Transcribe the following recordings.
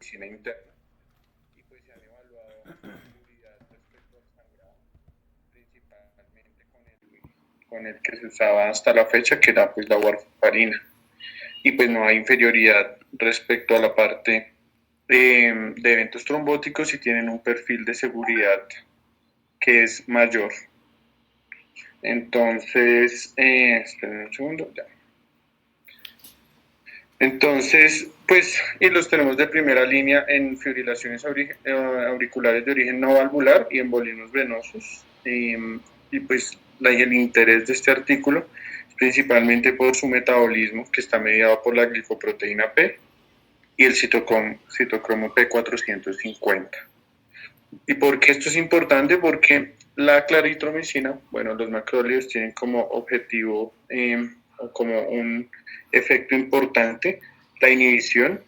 medicina interna y pues se han evaluado la seguridad respecto al sangrado, principalmente con el que se usaba hasta la fecha, que era pues la warfarina. Y pues no hay inferioridad respecto a la parte de eventos trombóticos y tienen un perfil de seguridad que es mayor. Entonces, esperen un segundo, ya. Entonces, pues, y los tenemos de primera línea en fibrilaciones auriculares de origen no valvular y embolinos venosos. Y pues, el interés de este artículo es principalmente por su metabolismo, que está mediado por la glicoproteína P y el citocromo P450. ¿Y por qué esto es importante? Porque la claritromicina, bueno, los macrólidos tienen como objetivo o como un efecto importante la inhibición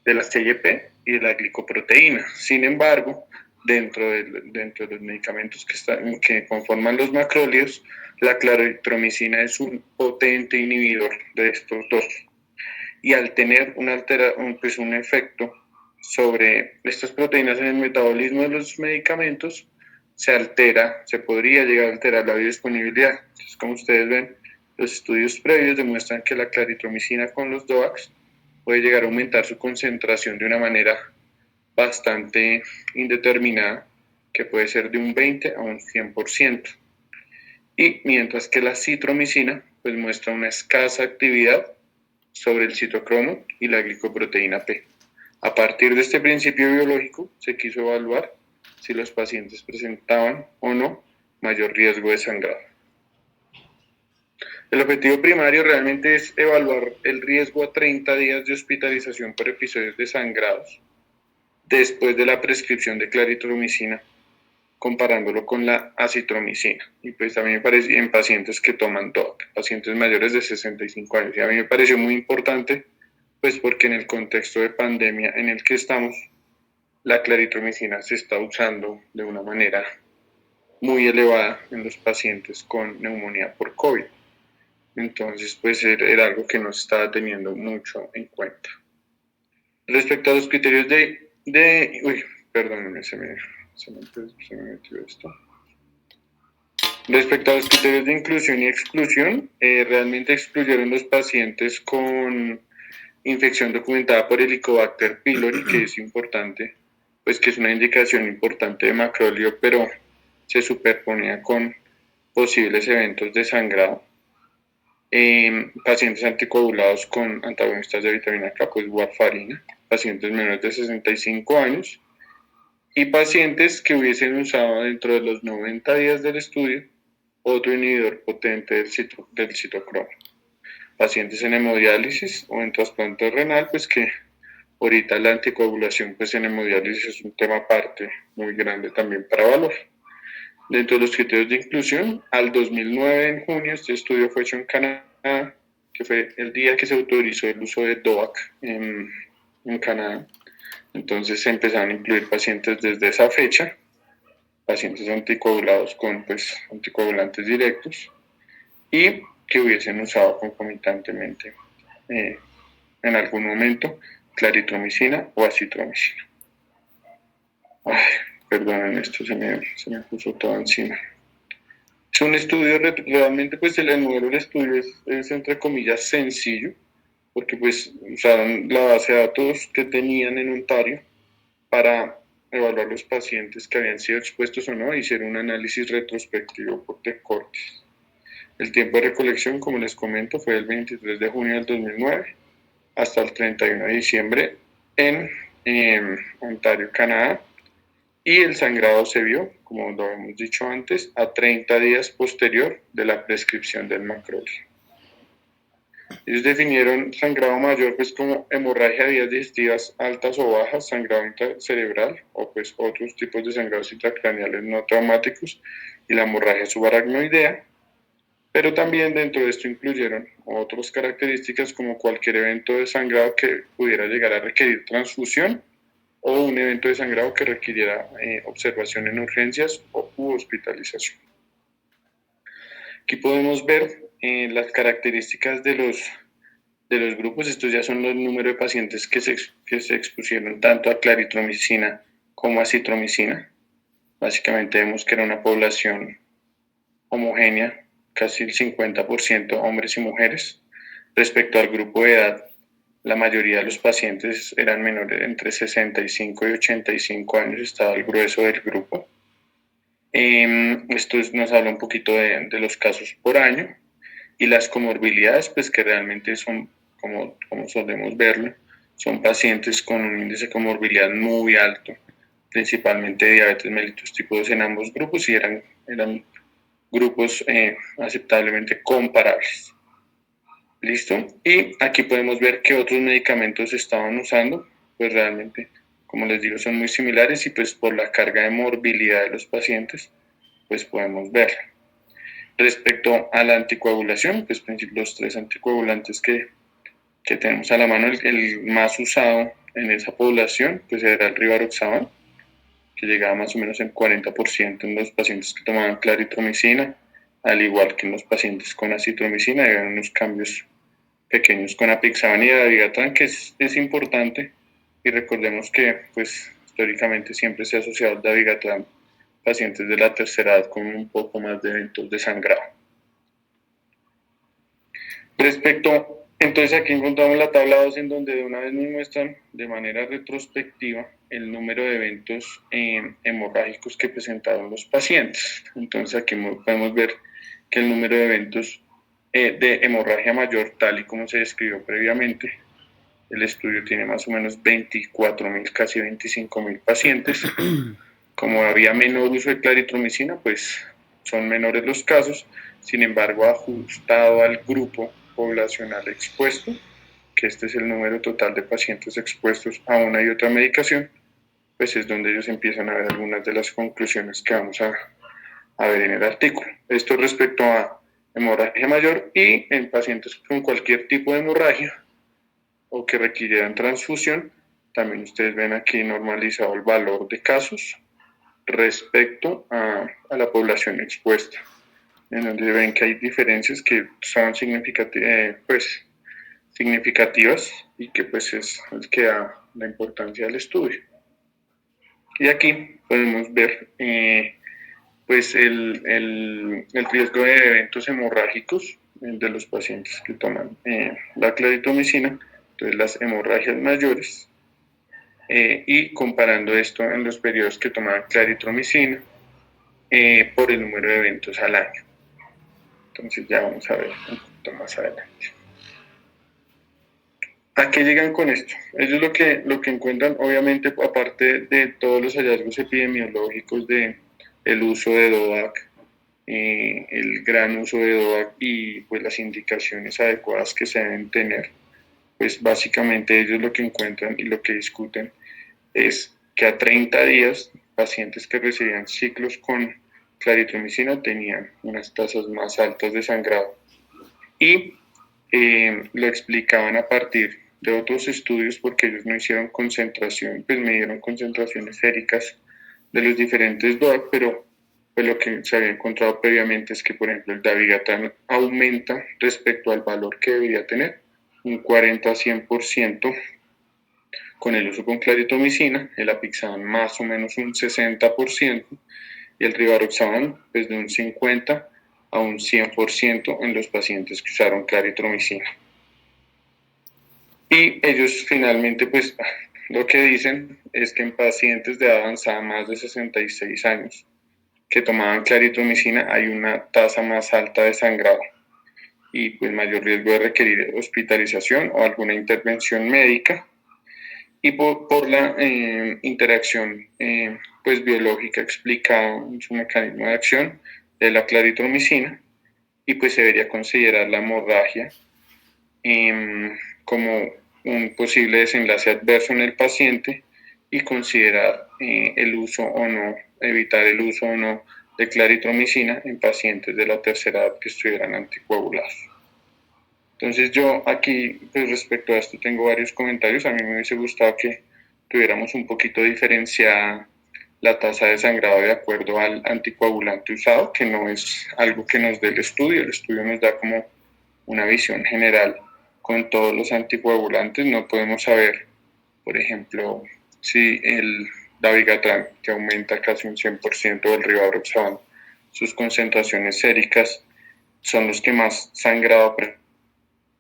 de la CYP y de la glicoproteína. Sin embargo, dentro de los medicamentos que conforman los macrólidos, la claritromicina es un potente inhibidor de estos dos. Y al tener un efecto sobre estas proteínas en el metabolismo de los medicamentos, se podría llegar a alterar la biodisponibilidad. Entonces, como ustedes ven, los estudios previos demuestran que la claritromicina con los DOACs puede llegar a aumentar su concentración de una manera bastante indeterminada, que puede ser de un 20 a un 100%. Y mientras que la citromicina pues muestra una escasa actividad sobre el citocromo y la glicoproteína P. A partir de este principio biológico, se quiso evaluar si los pacientes presentaban o no mayor riesgo de sangrado. El objetivo primario realmente es evaluar el riesgo a 30 días de hospitalización por episodios de sangrados después de la prescripción de claritromicina, comparándolo con la acitromicina. Y pues a mí me parece en pacientes que toman DOAC, pacientes mayores de 65 años. Y a mí me pareció muy importante, pues porque en el contexto de pandemia en el que estamos, la claritromicina se está usando de una manera muy elevada en los pacientes con neumonía por COVID. Entonces, pues era algo que no se estaba teniendo mucho en cuenta. Respecto a los criterios uy, perdónenme, se me metió esto. Respecto a los criterios de inclusión y exclusión, realmente excluyeron los pacientes con infección documentada por Helicobacter pylori, que es importante, pues que es una indicación importante de macróleo, pero se superponía con posibles eventos de sangrado. Pacientes anticoagulados con antagonistas de vitamina K, pues warfarina, pacientes menores de 65 años y pacientes que hubiesen usado dentro de los 90 días del estudio otro inhibidor potente del citocromo. Pacientes en hemodiálisis o en trasplante renal, pues que ahorita la anticoagulación pues en hemodiálisis es un tema aparte muy grande también para valor. Dentro de los criterios de inclusión, al 2009 en junio este estudio fue hecho en Canadá, que fue el día que se autorizó el uso de DOAC en Canadá. Entonces se empezaron a incluir pacientes desde esa fecha, pacientes anticoagulados con pues anticoagulantes directos y que hubiesen usado concomitantemente en algún momento claritromicina o acitromicina. Ay, perdonen, esto se me puso todo encima. Es un estudio realmente, pues el modelo del estudio es entre comillas sencillo, porque pues usaron la base de datos que tenían en Ontario para evaluar los pacientes que habían sido expuestos o no e hicieron un análisis retrospectivo de cortes. El tiempo de recolección, como les comento, fue del 23 de junio del 2009 hasta el 31 de diciembre en Ontario, Canadá. Y el sangrado se vio, como lo hemos dicho antes, a 30 días posterior de la prescripción del macrolio. Ellos definieron sangrado mayor pues como hemorragia de vías digestivas altas o bajas, sangrado intracerebral o pues otros tipos de sangrados intracraneales no traumáticos y la hemorragia subaracnoidea. Pero también dentro de esto incluyeron otras características como cualquier evento de sangrado que pudiera llegar a requerir transfusión o un evento de sangrado que requiriera observación en urgencias u hospitalización. Aquí podemos ver las características de los de los grupos. Estos ya son los números de pacientes que se expusieron tanto a claritromicina como a citromicina. Básicamente vemos que era una población homogénea, casi el 50% hombres y mujeres. Respecto al grupo de edad, la mayoría de los pacientes eran menores de entre 65 y 85 años, estaba el grueso del grupo. Esto nos habla un poquito de los casos por año y las comorbilidades, pues que realmente son, como solemos verlo, son pacientes con un índice de comorbilidad muy alto, principalmente diabetes mellitus tipo 2 en ambos grupos y eran grupos aceptablemente comparables. ¿Listo? Y aquí podemos ver que otros medicamentos se estaban usando, pues realmente, como les digo, son muy similares y pues por la carga de morbilidad de los pacientes, pues podemos verlo. Respecto a la anticoagulación, pues los 3 anticoagulantes que tenemos a la mano, el más usado en esa población, pues era el rivaroxaban, que llegaba más o menos en 40% en los pacientes que tomaban claritromicina, al igual que en los pacientes con acitromicina, había unos cambios pequeños con apixaban y dabigatran, que es importante, y recordemos que pues históricamente siempre se ha asociado el dabigatran pacientes de la tercera edad con un poco más de eventos de sangrado. Entonces aquí encontramos la tabla 2 en donde de una vez nos muestran de manera retrospectiva el número de eventos hemorrágicos que presentaron los pacientes. Entonces aquí podemos ver que el número de eventos de hemorragia mayor, tal y como se describió previamente, el estudio tiene más o menos 24.000, casi 25.000 pacientes. Como había menor uso de claritromicina, pues son menores los casos. Sin embargo, ajustado al grupo poblacional expuesto, que este es el número total de pacientes expuestos a una y otra medicación, pues es donde ellos empiezan a ver algunas de las conclusiones que vamos a ver en el artículo. Esto respecto a hemorragia mayor y en pacientes con cualquier tipo de hemorragia o que requirieran transfusión. También ustedes ven aquí normalizado el valor de casos respecto a la población expuesta, en donde ven que hay diferencias que son significativas y que pues es el que da la importancia del estudio. Y aquí podemos ver pues el riesgo de eventos hemorrágicos de los pacientes que toman la claritromicina, entonces las hemorragias mayores, y comparando esto en los periodos que tomaban claritromicina por el número de eventos al año. Entonces ya vamos a ver un poquito más adelante. ¿A qué llegan con esto? Ellos lo que encuentran, obviamente, aparte de todos los hallazgos epidemiológicos de el uso de DOAC, el gran uso de DOAC y pues las indicaciones adecuadas que se deben tener, pues básicamente ellos lo que encuentran y lo que discuten es que a 30 días pacientes que recibían ciclos con claritromicina tenían unas tasas más altas de sangrado y lo explicaban a partir de otros estudios porque ellos no hicieron concentración, pues midieron concentraciones séricas de los diferentes DOAC, pero pues lo que se había encontrado previamente es que, por ejemplo, el dabigatran aumenta respecto al valor que debería tener, un 40 a 100% con el uso con claritromicina, el apixaban más o menos un 60% y el rivaroxaban pues de un 50 a un 100% en los pacientes que usaron claritromicina. Y ellos finalmente pues lo que dicen es que en pacientes de edad avanzada más de 66 años que tomaban claritromicina hay una tasa más alta de sangrado y pues mayor riesgo de requerir hospitalización o alguna intervención médica y por la interacción pues biológica explicada en su mecanismo de acción de la claritromicina y pues se debería considerar la hemorragia como un posible desenlace adverso en el paciente y considerar el uso o no, evitar el uso o no de claritromicina en pacientes de la tercera edad que estuvieran anticoagulados. Entonces yo aquí, pues respecto a esto, tengo varios comentarios. A mí me hubiese gustado que tuviéramos un poquito diferenciada la tasa de sangrado de acuerdo al anticoagulante usado, que no es algo que nos dé el estudio nos da como una visión general con todos los anticoagulantes. No podemos saber, por ejemplo, si el dabigatran, que aumenta casi un 100%, o el rivaroxaban, sus concentraciones séricas son los que más sangrado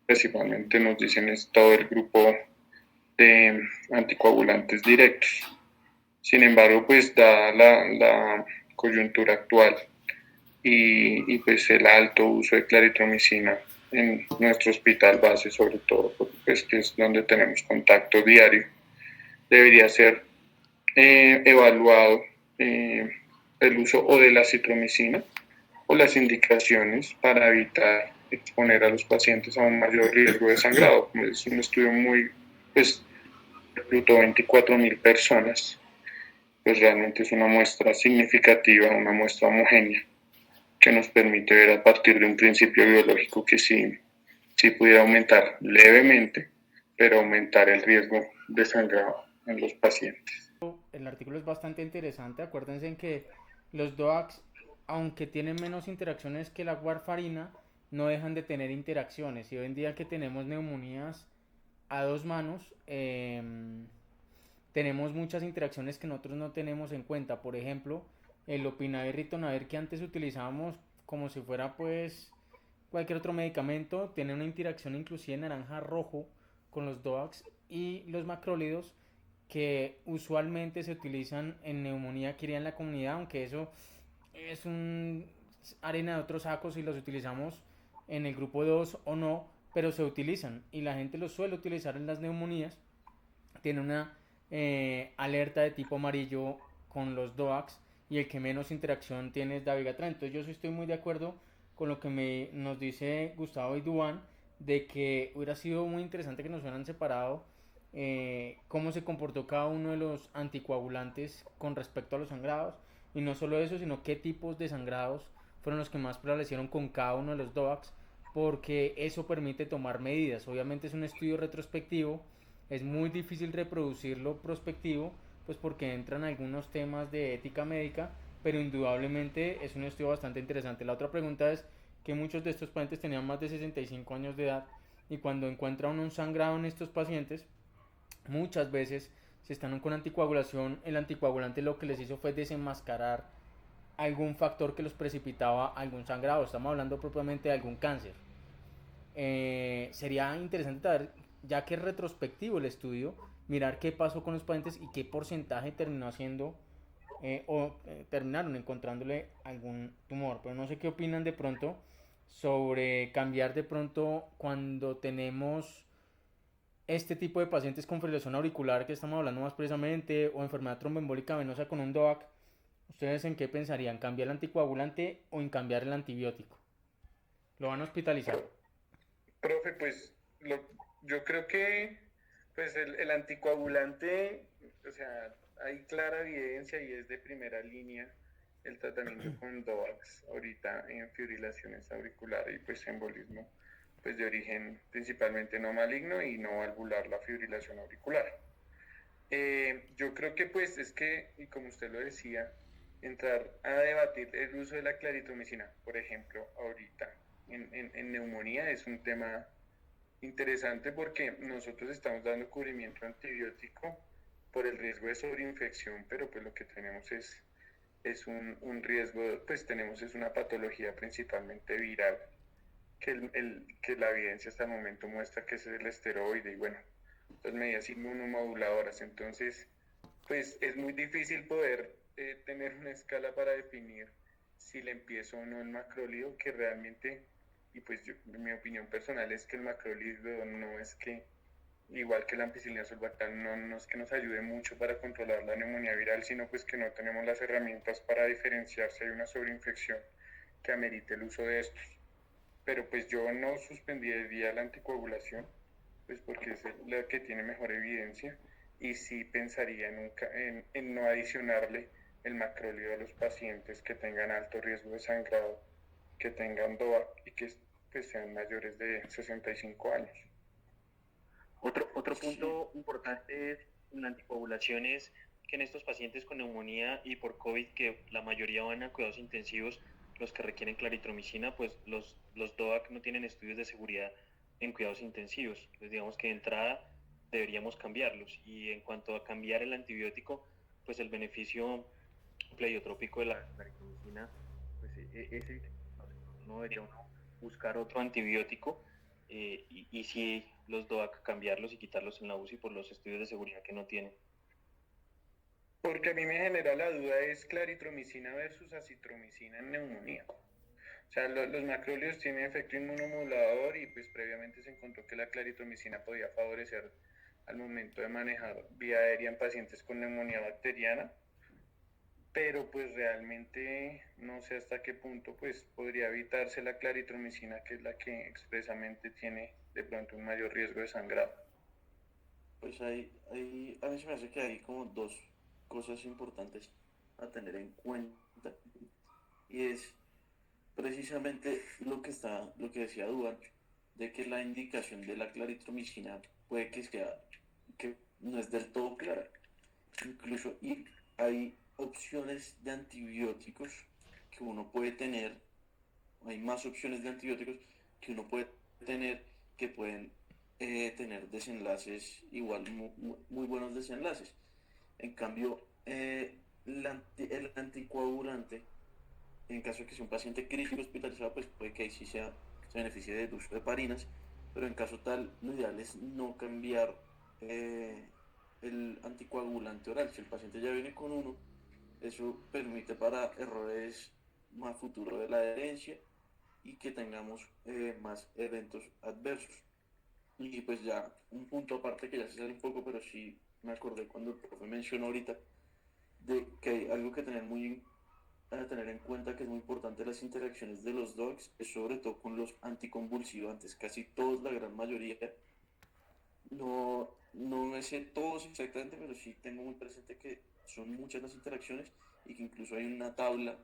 principalmente nos dicen es todo el grupo de anticoagulantes directos. Sin embargo, pues dada la coyuntura actual y pues el alto uso de claritromicina en nuestro hospital base, sobre todo, pues que es donde tenemos contacto diario, debería ser evaluado el uso o de la citromicina o las indicaciones para evitar exponer a los pacientes a un mayor riesgo de sangrado. Es un estudio muy, pues, reclutó 24.000 personas, pues realmente es una muestra significativa, una muestra homogénea, que nos permite ver a partir de un principio biológico que sí pudiera aumentar levemente, pero aumentar el riesgo de sangrado en los pacientes. El artículo es bastante interesante. Acuérdense en que los DOACs, aunque tienen menos interacciones que la warfarina, no dejan de tener interacciones. Y hoy en día que tenemos neumonías a dos manos, tenemos muchas interacciones que nosotros no tenemos en cuenta. Por ejemplo, el opinavir y ritonavir que antes utilizábamos como si fuera pues cualquier otro medicamento, tiene una interacción inclusive naranja-rojo con los DOACs y los macrólidos que usualmente se utilizan en neumonía quería en la comunidad, aunque eso es un arena de otros sacos si los utilizamos en el grupo 2 o no, pero se utilizan y la gente los suele utilizar en las neumonías. Tiene una alerta de tipo amarillo con los DOACs y el que menos interacción tiene es dabigatran. Entonces yo sí estoy muy de acuerdo con lo que nos dice Gustavo y Duan de que hubiera sido muy interesante que nos hubieran separado cómo se comportó cada uno de los anticoagulantes con respecto a los sangrados y no solo eso, sino qué tipos de sangrados fueron los que más prevalecieron con cada uno de los DOACs, porque eso permite tomar medidas. Obviamente es un estudio retrospectivo, es muy difícil reproducirlo prospectivo, pues porque entran algunos temas de ética médica, pero indudablemente es un estudio bastante interesante. La otra pregunta es que muchos de estos pacientes tenían más de 65 años de edad y cuando encuentran un sangrado en estos pacientes, muchas veces si están con anticoagulación, el anticoagulante lo que les hizo fue desenmascarar algún factor que los precipitaba a algún sangrado. Estamos hablando propiamente de algún cáncer. Sería interesante ver, ya que es retrospectivo el estudio, mirar qué pasó con los pacientes y qué porcentaje terminó haciendo terminaron encontrándole algún tumor. Pero no sé qué opinan de pronto sobre cambiar de pronto cuando tenemos este tipo de pacientes con fibrilación auricular que estamos hablando más precisamente o enfermedad tromboembólica venosa con un DOAC. ¿Ustedes en qué pensarían? ¿Cambiar el anticoagulante o en cambiar el antibiótico? ¿Lo van a hospitalizar? Profe, pues yo creo que pues el anticoagulante, o sea, hay clara evidencia y es de primera línea el tratamiento con DOACs ahorita en fibrilaciones auriculares y pues embolismo pues de origen principalmente no maligno y no valvular la fibrilación auricular. Yo creo que pues es que, y como usted lo decía, entrar a debatir el uso de la claritromicina, por ejemplo, ahorita en neumonía es un tema interesante porque nosotros estamos dando cubrimiento antibiótico por el riesgo de sobreinfección, pero pues lo que tenemos es un riesgo, pues tenemos es una patología principalmente viral, que la evidencia hasta el momento muestra que es el esteroide y bueno, las medidas inmunomoduladoras. Entonces, pues es muy difícil poder tener una escala para definir si le empiezo o no el macrólido, que realmente, y pues mi opinión personal es que el macrólido no es que, igual que la ampicilina sulbactam, no es que nos ayude mucho para controlar la neumonía viral, sino pues que no tenemos las herramientas para diferenciar si hay una sobreinfección que amerite el uso de estos. Pero pues yo no suspendería la anticoagulación, pues porque es la que tiene mejor evidencia y sí pensaría en no adicionarle el macrólido a los pacientes que tengan alto riesgo de sangrado, que tengan DOA y que pues, sean mayores de 65 años. Otro punto importante en la anticoagulación es que en estos pacientes con neumonía y por COVID, que la mayoría van a cuidados intensivos, los que requieren claritromicina, pues los DOAC no tienen estudios de seguridad en cuidados intensivos. Entonces, digamos que de entrada deberíamos cambiarlos. Y en cuanto a cambiar el antibiótico, pues el beneficio pleiotrópico de la claritromicina, pues es evidente. No debería uno buscar otro antibiótico y si los DOAC cambiarlos y quitarlos en la UCI por los estudios de seguridad que no tienen. Porque a mí me genera la duda es claritromicina versus acitromicina en neumonía. O sea, los macrólidos tienen efecto inmunomodulador y pues previamente se encontró que la claritromicina podía favorecer al momento de manejar vía aérea en pacientes con neumonía bacteriana, pero pues realmente no sé hasta qué punto pues podría evitarse la claritromicina, que es la que expresamente tiene de pronto un mayor riesgo de sangrado. Pues a mí se me hace que hay como dos cosas importantes a tener en cuenta y es precisamente lo que decía Duan, de que la indicación de la claritromicina puede que sea, que no es del todo clara. Incluso y hay opciones de antibióticos que uno puede tener, hay más opciones de antibióticos que uno puede tener que pueden tener desenlaces igual muy buenos desenlaces. En cambio, el anticoagulante, en caso de que sea un paciente crítico hospitalizado, pues puede que ahí sí se beneficie del uso de heparinas, pero en caso tal, lo ideal es no cambiar eh, el anticoagulante oral. Si el paciente ya viene con uno, eso permite para errores más futuros de la adherencia y que tengamos más eventos adversos. Y pues ya un punto aparte que ya se sale un poco, pero sí me acordé cuando el profe mencionó ahorita de que hay algo que a tener en cuenta que es muy importante las interacciones de los dogs, es sobre todo con los anticonvulsivantes. Casi todos, la gran mayoría, no me sé todos exactamente, pero sí tengo muy presente que son muchas las interacciones y que incluso hay una tabla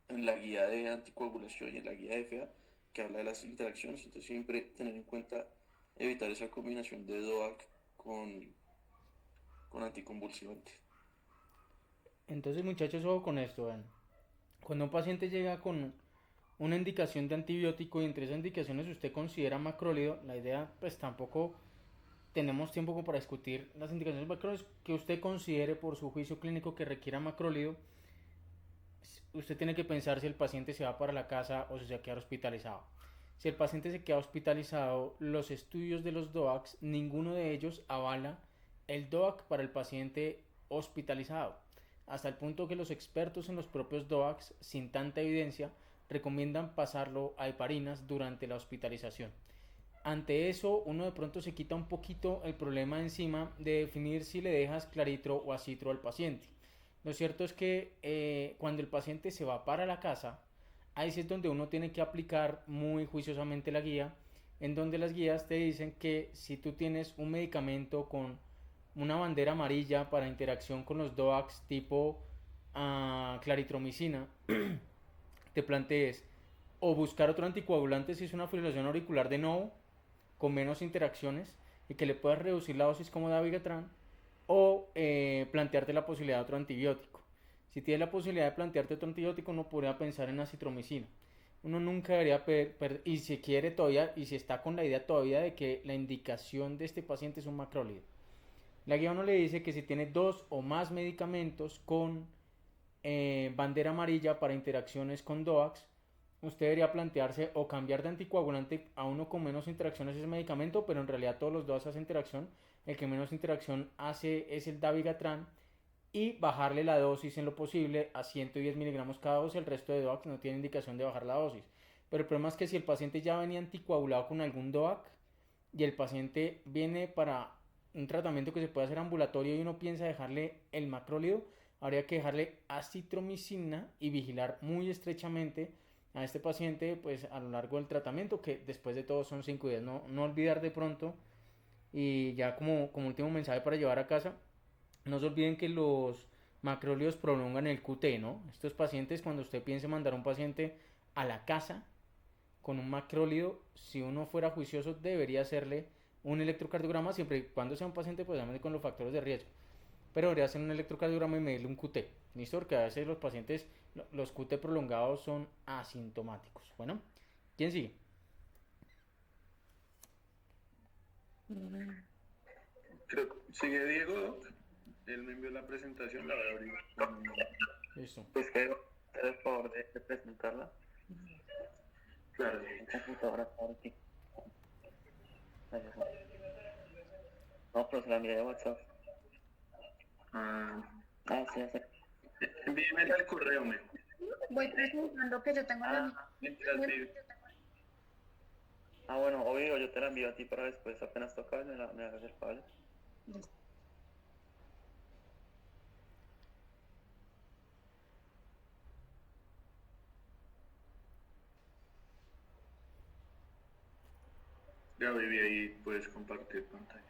en la guía de anticoagulación y en la guía de FA que habla de las interacciones. Entonces siempre tener en cuenta evitar esa combinación de DOAC con anticonvulsivantes. Entonces, muchachos, ojo con esto, vean. Cuando un paciente llega con una indicación de antibiótico y entre esas indicaciones usted considera macrólido, la idea pues tampoco tenemos tiempo como para discutir las indicaciones macrólidas que usted considere por su juicio clínico que requiera macrólido. Usted tiene que pensar si el paciente se va para la casa o si se va a quedar hospitalizado. Si el paciente se queda hospitalizado, los estudios de los DOACs, ninguno de ellos avala el DOAC para el paciente hospitalizado, hasta el punto que los expertos en los propios DOACs, sin tanta evidencia, recomiendan pasarlo a heparinas durante la hospitalización. Ante eso, uno de pronto se quita un poquito el problema encima de definir si le dejas claritro o acitro al paciente. Lo cierto es que cuando el paciente se va para la casa, ahí sí es donde uno tiene que aplicar muy juiciosamente la guía, en donde las guías te dicen que si tú tienes un medicamento con una bandera amarilla para interacción con los DOACs tipo claritromicina, te plantees o buscar otro anticoagulante si es una fibrilación auricular de nuevo, con menos interacciones y que le puedas reducir la dosis como Dabigatran, o plantearte la posibilidad de otro antibiótico. Si tienes la posibilidad de plantearte otro antibiótico, uno podría pensar en acitromicina. Uno nunca debería y si quiere todavía, y si está con la idea todavía de que la indicación de este paciente es un macrólido. La guía uno le dice que si tiene dos o más medicamentos con bandera amarilla para interacciones con DOACs, usted debería plantearse o cambiar de anticoagulante a uno con menos interacciones ese medicamento, pero en realidad todos los DOACs hacen interacción. El que menos interacción hace es el Dabigatran y bajarle la dosis en lo posible a 110 miligramos cada dosis. El resto de DOACs no tiene indicación de bajar la dosis. Pero el problema es que si el paciente ya venía anticoagulado con algún DOAC y el paciente viene para un tratamiento que se puede hacer ambulatorio y uno piensa dejarle el macrólido, habría que dejarle acitromicina y vigilar muy estrechamente a este paciente pues a lo largo del tratamiento, que después de todo son 5 días. No olvidar de pronto, y ya como último mensaje para llevar a casa, no se olviden que los macrólidos prolongan el QT, ¿no? Estos pacientes, cuando usted piense mandar a un paciente a la casa con un macrólido, si uno fuera juicioso, debería hacerle un electrocardiograma, siempre y cuando sea un paciente pues con los factores de riesgo. Pero debería hacer un electrocardiograma y medirle un QT. ¿Listo? Porque a veces los pacientes, los QT prolongados son asintomáticos. Bueno, ¿quién sigue? Creo que sigue Diego, Doc. Él me envió la presentación, la voy a abrir. Listo. Pues que hacer el favor de presentarla Claro. en computadora por aquí. Gracias. No, pero se la envié de WhatsApp. Ah, Sí, ya sé. envíeme al correo, me. Voy presentando que yo tengo la Mientras vi. Bueno, obvio, yo te la envío a ti para después, apenas toca, me hagas el favor. Ya viví ahí, puedes compartir pantalla.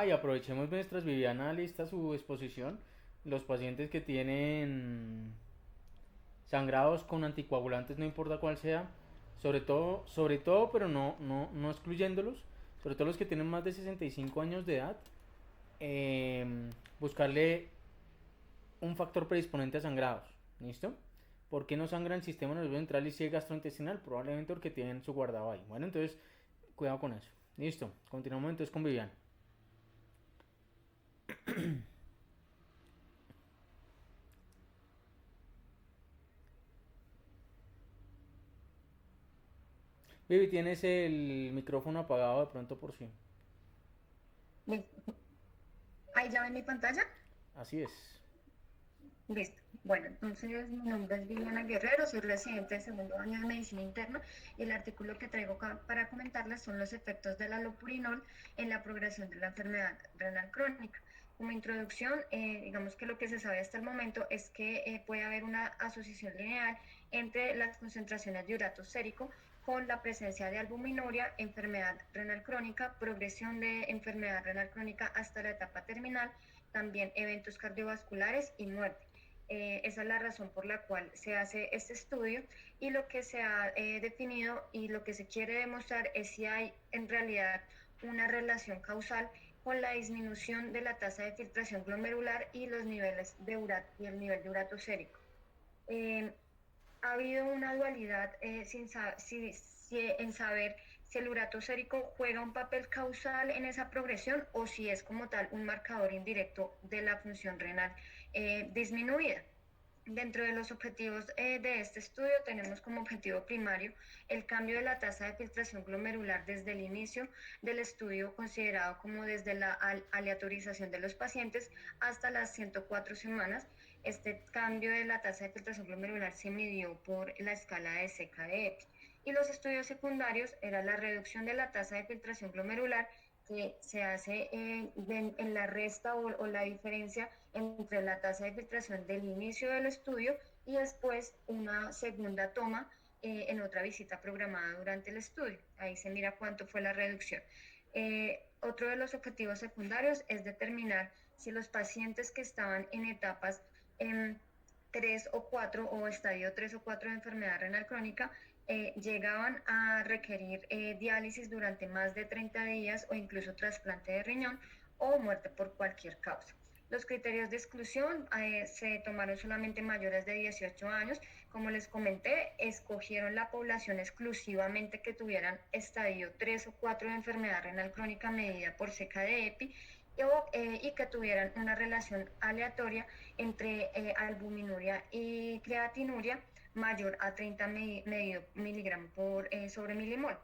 Y aprovechemos mientras Viviana lista su exposición. Los pacientes que tienen sangrados con anticoagulantes, no importa cuál sea, sobre todo, pero no excluyéndolos, sobre todo los que tienen más de 65 años de edad, buscarle un factor predisponente a sangrados. ¿Listo? ¿Por qué no sangra el sistema nervioso central y si es gastrointestinal? Probablemente porque tienen su guardado ahí. Bueno, entonces, cuidado con eso. Listo. Continuamos entonces con Viviana. Vivi, tienes el micrófono apagado de pronto por sí. Listo. Ahí ya ven mi pantalla. Así es. Listo. Bueno, entonces mi nombre es Viviana Guerrero, soy residente de segundo año de medicina interna y el artículo que traigo para comentarles son los efectos del alopurinol en la progresión de la enfermedad renal crónica. Como introducción, digamos que lo que se sabe hasta el momento es que puede haber una asociación lineal entre las concentraciones de urato sérico con la presencia de albuminuria, enfermedad renal crónica, progresión de enfermedad renal crónica hasta la etapa terminal, también eventos cardiovasculares y muerte. Esa es la razón por la cual se hace este estudio y lo que se ha definido y lo que se quiere demostrar es si hay en realidad una relación causal con la disminución de la tasa de filtración glomerular y los niveles de urato y el nivel de urato sérico. Ha habido una dualidad en saber si el urato sérico juega un papel causal en esa progresión o si es como tal un marcador indirecto de la función renal disminuida. Dentro de los objetivos de este estudio tenemos como objetivo primario el cambio de la tasa de filtración glomerular desde el inicio del estudio, considerado como desde la aleatorización de los pacientes hasta las 104 semanas. Este cambio de la tasa de filtración glomerular se midió por la escala de CKD-EPI. Y los estudios secundarios era la reducción de la tasa de filtración glomerular que se hace en la resta o la diferencia entre la tasa de filtración del inicio del estudio y después una segunda toma en otra visita programada durante el estudio. Ahí se mira cuánto fue la reducción. Otro de los objetivos secundarios es determinar si los pacientes que estaban en etapas 3 o 4 o estadio 3 o 4 de enfermedad renal crónica llegaban a requerir diálisis durante más de 30 días o incluso trasplante de riñón o muerte por cualquier causa. Los criterios de exclusión se tomaron solamente mayores de 18 años. Como les comenté, escogieron la población exclusivamente que tuvieran estadio 3 o 4 de enfermedad renal crónica medida por CKD-EPI y que tuvieran una relación aleatoria entre albuminuria y creatinuria mayor a 30 miligramos sobre milimol.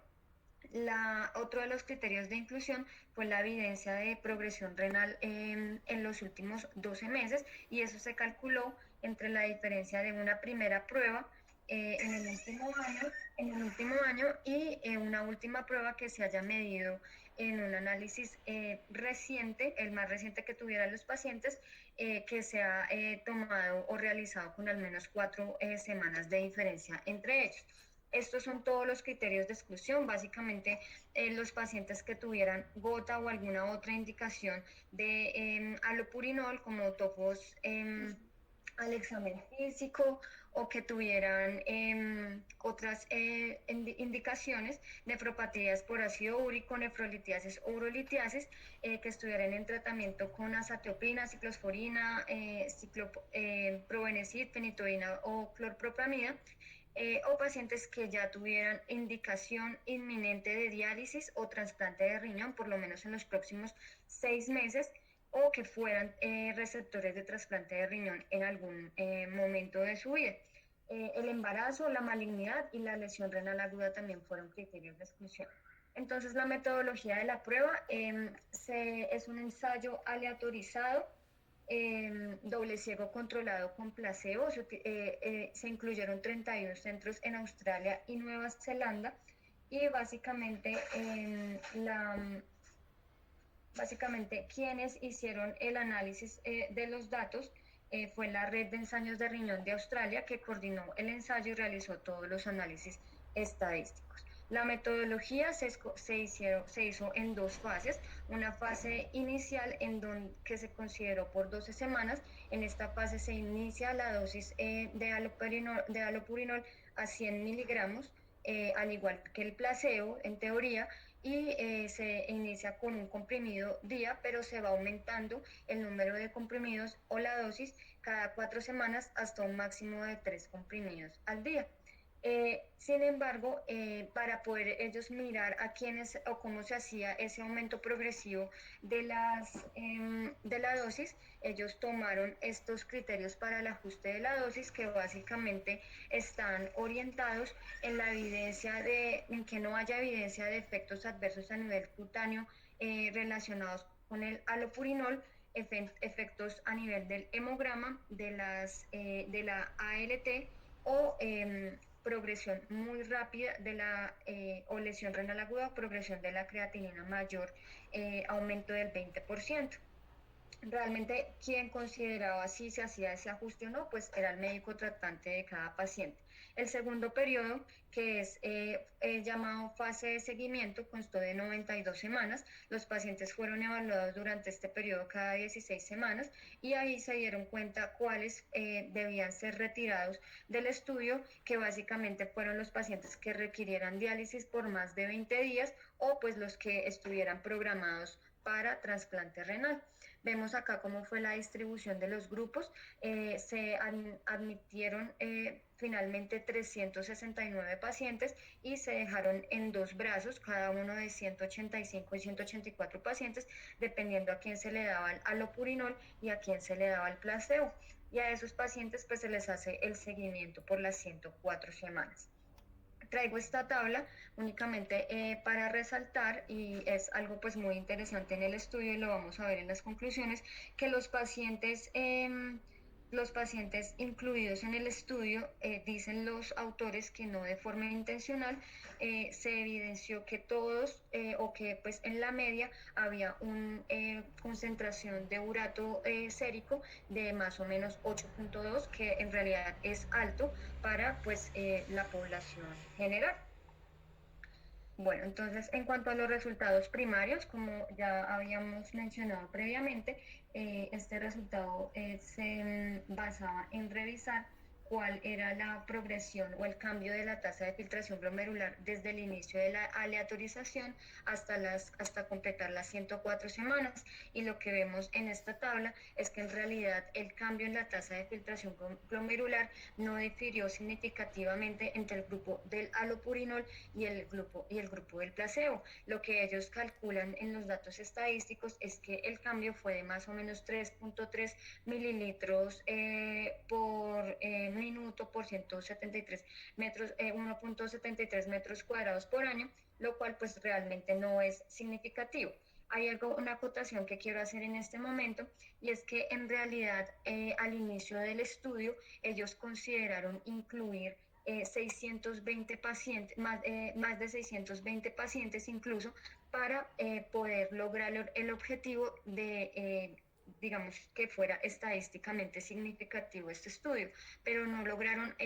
Otro de los criterios de inclusión fue la evidencia de progresión renal en los últimos 12 meses y eso se calculó entre la diferencia de una primera prueba en el último año y una última prueba que se haya medido en un análisis reciente, el más reciente que tuvieran los pacientes, que se ha tomado o realizado con al menos 4 semanas de diferencia entre ellos. Estos son todos los criterios de exclusión. Básicamente, los pacientes que tuvieran gota o alguna otra indicación de alopurinol, como topos al examen físico o que tuvieran otras indicaciones, nefropatías por ácido úrico, nefrolitiasis o urolitiasis, que estuvieran en tratamiento con azatioprina, ciclosporina, probenecid, fenitoína o clorpropamida, o pacientes que ya tuvieran indicación inminente de diálisis o trasplante de riñón, por lo menos en los próximos 6 meses, o que fueran receptores de trasplante de riñón en algún momento de su vida. El embarazo, la malignidad y la lesión renal aguda también fueron criterios de exclusión. Entonces, la metodología de la prueba es un ensayo aleatorizado, doble ciego controlado con placebo. Se incluyeron 31 centros en Australia y Nueva Zelanda, y básicamente quienes hicieron el análisis de los datos fue la Red de Ensayos de Riñón de Australia, que coordinó el ensayo y realizó todos los análisis estadísticos. La metodología se hizo en 2 fases, una fase inicial que se consideró por 12 semanas. En esta fase se inicia la dosis de alopurinol a 100 miligramos, al igual que el placebo en teoría, y se inicia con un comprimido día, pero se va aumentando el número de comprimidos o la dosis cada 4 semanas hasta un máximo de 3 comprimidos al día. Sin embargo, para poder ellos mirar a quiénes o cómo se hacía ese aumento progresivo de la dosis, ellos tomaron estos criterios para el ajuste de la dosis, que básicamente están orientados en la evidencia en que no haya evidencia de efectos adversos a nivel cutáneo relacionados con el alopurinol, efectos a nivel del hemograma, de la ALT, o progresión muy rápida o lesión renal aguda, o progresión de la creatinina mayor, aumento del 20%. Realmente quien consideraba si se hacía ese ajuste o no, pues era el médico tratante de cada paciente. El segundo periodo, que es llamado fase de seguimiento, constó de 92 semanas. Los pacientes fueron evaluados durante este periodo cada 16 semanas, y ahí se dieron cuenta cuáles debían ser retirados del estudio, que básicamente fueron los pacientes que requirieran diálisis por más de 20 días, o pues los que estuvieran programados para trasplante renal. Vemos acá cómo fue la distribución de los grupos. Se admitieron finalmente 369 pacientes, y se dejaron en 2 brazos, cada uno de 185 y 184 pacientes, dependiendo a quién se le daba el alopurinol y a quién se le daba el placebo. Y a esos pacientes pues se les hace el seguimiento por las 104 semanas. Traigo esta tabla únicamente para resaltar, y es algo pues muy interesante en el estudio, y lo vamos a ver en las conclusiones, que los pacientes incluidos en el estudio, dicen los autores que no de forma intencional, se evidenció que todos, o que pues en la media había una concentración de urato sérico de más o menos 8.2, que en realidad es alto para pues la población general. Bueno, entonces en cuanto a los resultados primarios, como ya habíamos mencionado previamente, este resultado se basaba en revisar cuál era la progresión o el cambio de la tasa de filtración glomerular desde el inicio de la aleatorización hasta completar las 104 semanas. Y lo que vemos en esta tabla es que en realidad el cambio en la tasa de filtración glomerular no difirió significativamente entre el grupo del alopurinol y el grupo del placebo. Lo que ellos calculan en los datos estadísticos es que el cambio fue de más o menos 3.3 mililitros por minuto por 173 metros, 1.73 metros cuadrados por año, lo cual pues realmente no es significativo. Hay una acotación que quiero hacer en este momento, y es que en realidad al inicio del estudio ellos consideraron incluir 620 pacientes, más de 620 pacientes incluso, para poder lograr el objetivo de digamos que fuera estadísticamente significativo este estudio, pero no lograron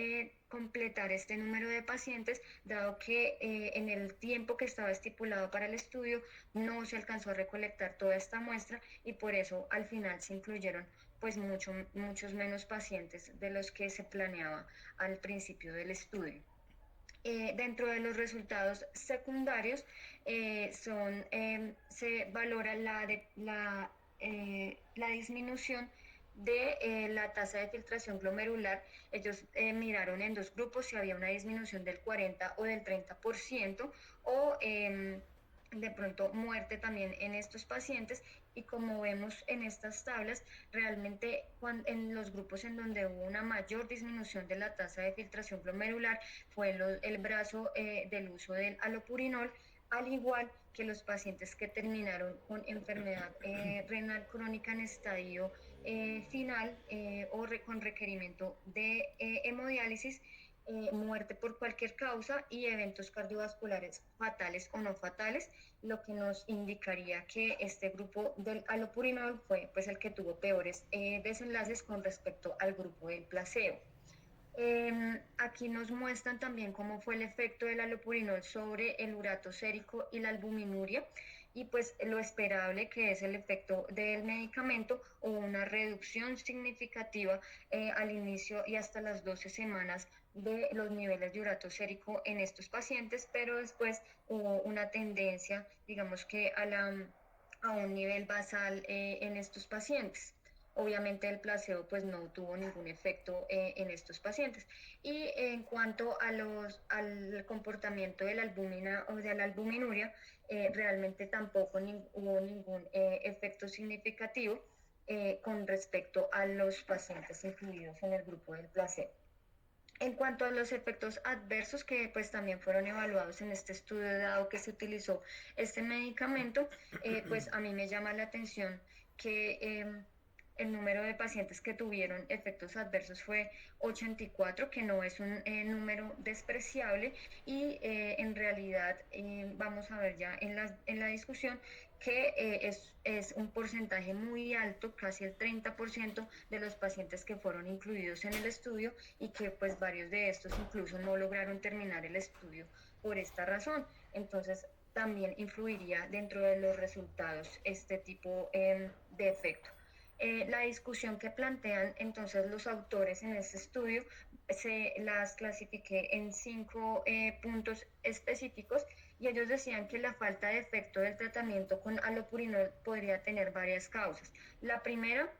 completar este número de pacientes, dado que en el tiempo que estaba estipulado para el estudio no se alcanzó a recolectar toda esta muestra, y por eso al final se incluyeron pues muchos menos pacientes de los que se planeaba al principio del estudio. Dentro de los resultados secundarios se valora la disminución de la tasa de filtración glomerular. Ellos miraron en dos grupos si había una disminución del 40 o del 30% o de pronto muerte también en estos pacientes, y como vemos en estas tablas, realmente en los grupos en donde hubo una mayor disminución de la tasa de filtración glomerular fue el brazo del uso del alopurinol, al igual que los pacientes que terminaron con enfermedad renal crónica en estadio final con requerimiento de hemodiálisis, muerte por cualquier causa y eventos cardiovasculares fatales o no fatales, lo que nos indicaría que este grupo del alopurinol fue pues el que tuvo peores desenlaces con respecto al grupo del placebo. Aquí nos muestran también cómo fue el efecto del alopurinol sobre el urato sérico y la albuminuria, y pues lo esperable que es el efecto del medicamento, o una reducción significativa al inicio y hasta las 12 semanas de los niveles de urato sérico en estos pacientes, pero después hubo una tendencia, digamos que a un nivel basal en estos pacientes. Obviamente el placebo pues no tuvo ningún efecto en estos pacientes. Y en cuanto al comportamiento de la albúmina o de la albuminuria, realmente tampoco hubo ningún efecto significativo con respecto a los pacientes incluidos en el grupo del placebo. En cuanto a los efectos adversos que pues también fueron evaluados en este estudio, dado que se utilizó este medicamento, pues a mí me llama la atención que el número de pacientes que tuvieron efectos adversos fue 84, que no es un número despreciable, y en realidad vamos a ver ya en la discusión que es un porcentaje muy alto, casi el 30% de los pacientes que fueron incluidos en el estudio, y que pues varios de estos incluso no lograron terminar el estudio por esta razón. Entonces también influiría dentro de los resultados este tipo de efecto. La discusión que plantean entonces los autores en este estudio se las clasifiqué en 5 puntos específicos, y ellos decían que la falta de efecto del tratamiento con alopurinol podría tener varias causas. La primera,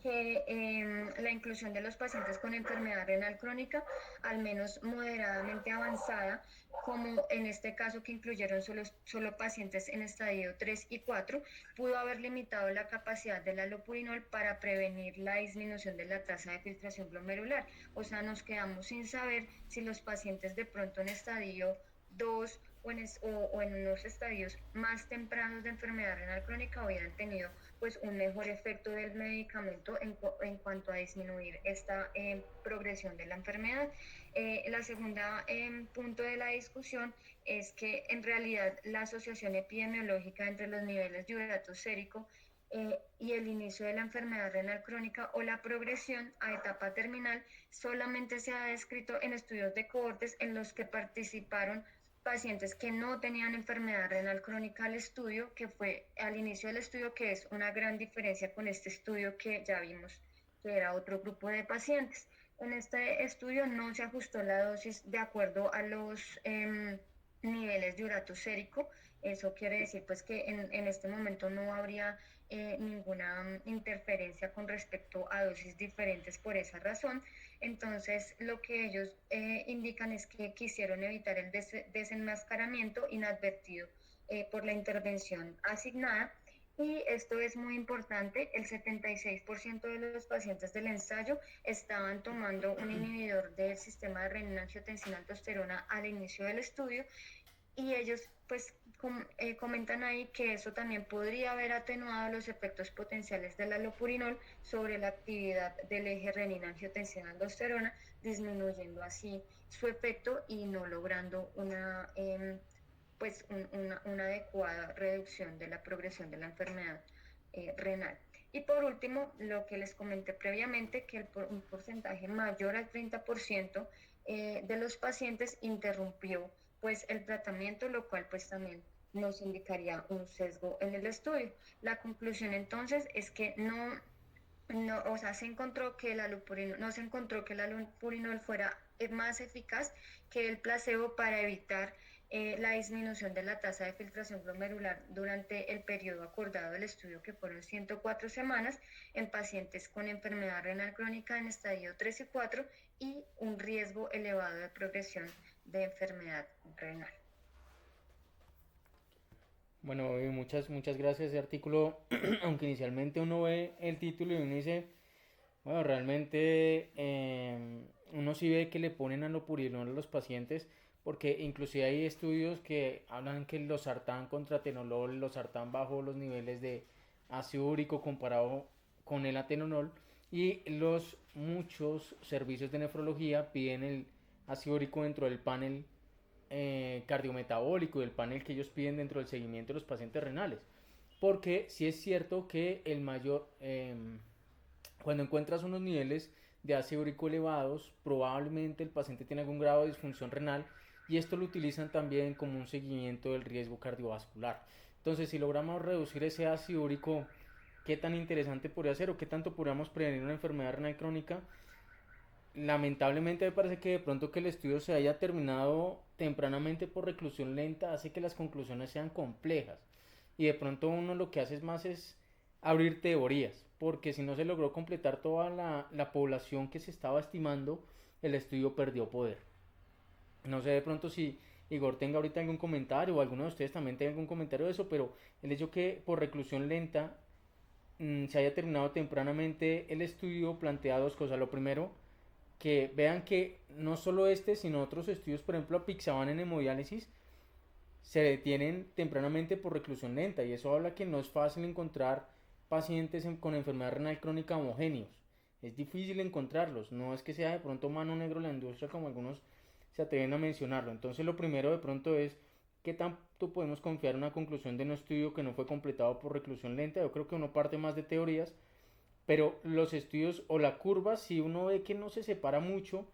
que la inclusión de los pacientes con enfermedad renal crónica, al menos moderadamente avanzada, como en este caso que incluyeron solo pacientes en estadio 3 y 4, pudo haber limitado la capacidad del alopurinol para prevenir la disminución de la tasa de filtración glomerular. O sea, nos quedamos sin saber si los pacientes de pronto en estadio 2 o en unos estadios más tempranos de enfermedad renal crónica hubieran tenido pues un mejor efecto del medicamento en cuanto a disminuir esta progresión de la enfermedad. La segunda punto de la discusión es que en realidad la asociación epidemiológica entre los niveles de urato sérico y el inicio de la enfermedad renal crónica o la progresión a etapa terminal solamente se ha descrito en estudios de cohortes en los que participaron pacientes que no tenían enfermedad renal crónica al estudio, que fue al inicio del estudio, que es una gran diferencia con este estudio que ya vimos, que era otro grupo de pacientes. En este estudio no se ajustó la dosis de acuerdo a los niveles de urato sérico. Eso quiere decir pues que en este momento no habría ninguna interferencia con respecto a dosis diferentes por esa razón. Entonces lo que ellos indican es que quisieron evitar el desenmascaramiento inadvertido por la intervención asignada. Y esto es muy importante, el 76% de los pacientes del ensayo estaban tomando un inhibidor del sistema de renina-angiotensina-aldosterona al inicio del estudio, y ellos pues comentan ahí que eso también podría haber atenuado los efectos potenciales del alopurinol sobre la actividad del eje renina-angiotensina-aldosterona, disminuyendo así su efecto y no logrando una adecuada reducción de la progresión de la enfermedad renal. Y por último, lo que les comenté previamente, que un porcentaje mayor al 30% de los pacientes interrumpió pues el tratamiento, lo cual pues también nos indicaría un sesgo en el estudio. La conclusión entonces es que no no, o sea, se encontró que el alopurinol, no se encontró que el alopurinol fuera más eficaz que el placebo para evitar la disminución de la tasa de filtración glomerular durante el periodo acordado del estudio, que fueron 104 semanas, en pacientes con enfermedad renal crónica en estadio 3 y 4 y un riesgo elevado de progresión de enfermedad renal. Bueno, muchas gracias. Ese artículo, aunque inicialmente uno ve el título y uno dice, bueno, realmente uno sí ve que le ponen alopurinol a los pacientes, porque inclusive hay estudios que hablan que los sartán contra atenolol, los sartán bajo los niveles de ácido úrico comparado con el atenolol, y los muchos servicios de nefrología piden el ácido úrico dentro del panel cardiometabólico y el panel que ellos piden dentro del seguimiento de los pacientes renales. Porque sí es cierto que el mayor, cuando encuentras unos niveles de ácido úrico elevados, probablemente el paciente tiene algún grado de disfunción renal y esto lo utilizan también como un seguimiento del riesgo cardiovascular. Entonces, si logramos reducir ese ácido úrico, ¿qué tan interesante podría ser o qué tanto podríamos prevenir una enfermedad renal crónica? Lamentablemente me parece que de pronto que el estudio se haya terminado tempranamente por reclusión lenta hace que las conclusiones sean complejas y de pronto uno lo que hace es más es abrir teorías, porque si no se logró completar toda la población que se estaba estimando, el estudio perdió poder. No sé de pronto si Igor tenga ahorita algún comentario o alguno de ustedes también tenga algún comentario de eso, pero el hecho que por reclusión lenta se haya terminado tempranamente el estudio plantea dos cosas. Lo primero, que vean que no solo este, sino otros estudios, por ejemplo, apixaban en hemodiálisis, se detienen tempranamente por reclusión lenta y eso habla que no es fácil encontrar pacientes con enfermedad renal crónica homogéneos. Es difícil encontrarlos, no es que sea de pronto mano negra la industria como algunos se atreven a mencionarlo. Entonces lo primero de pronto es qué tanto podemos confiar en una conclusión de un estudio que no fue completado por reclusión lenta. Yo creo que uno parte más de teorías, pero los estudios o la curva si uno ve que no se separa mucho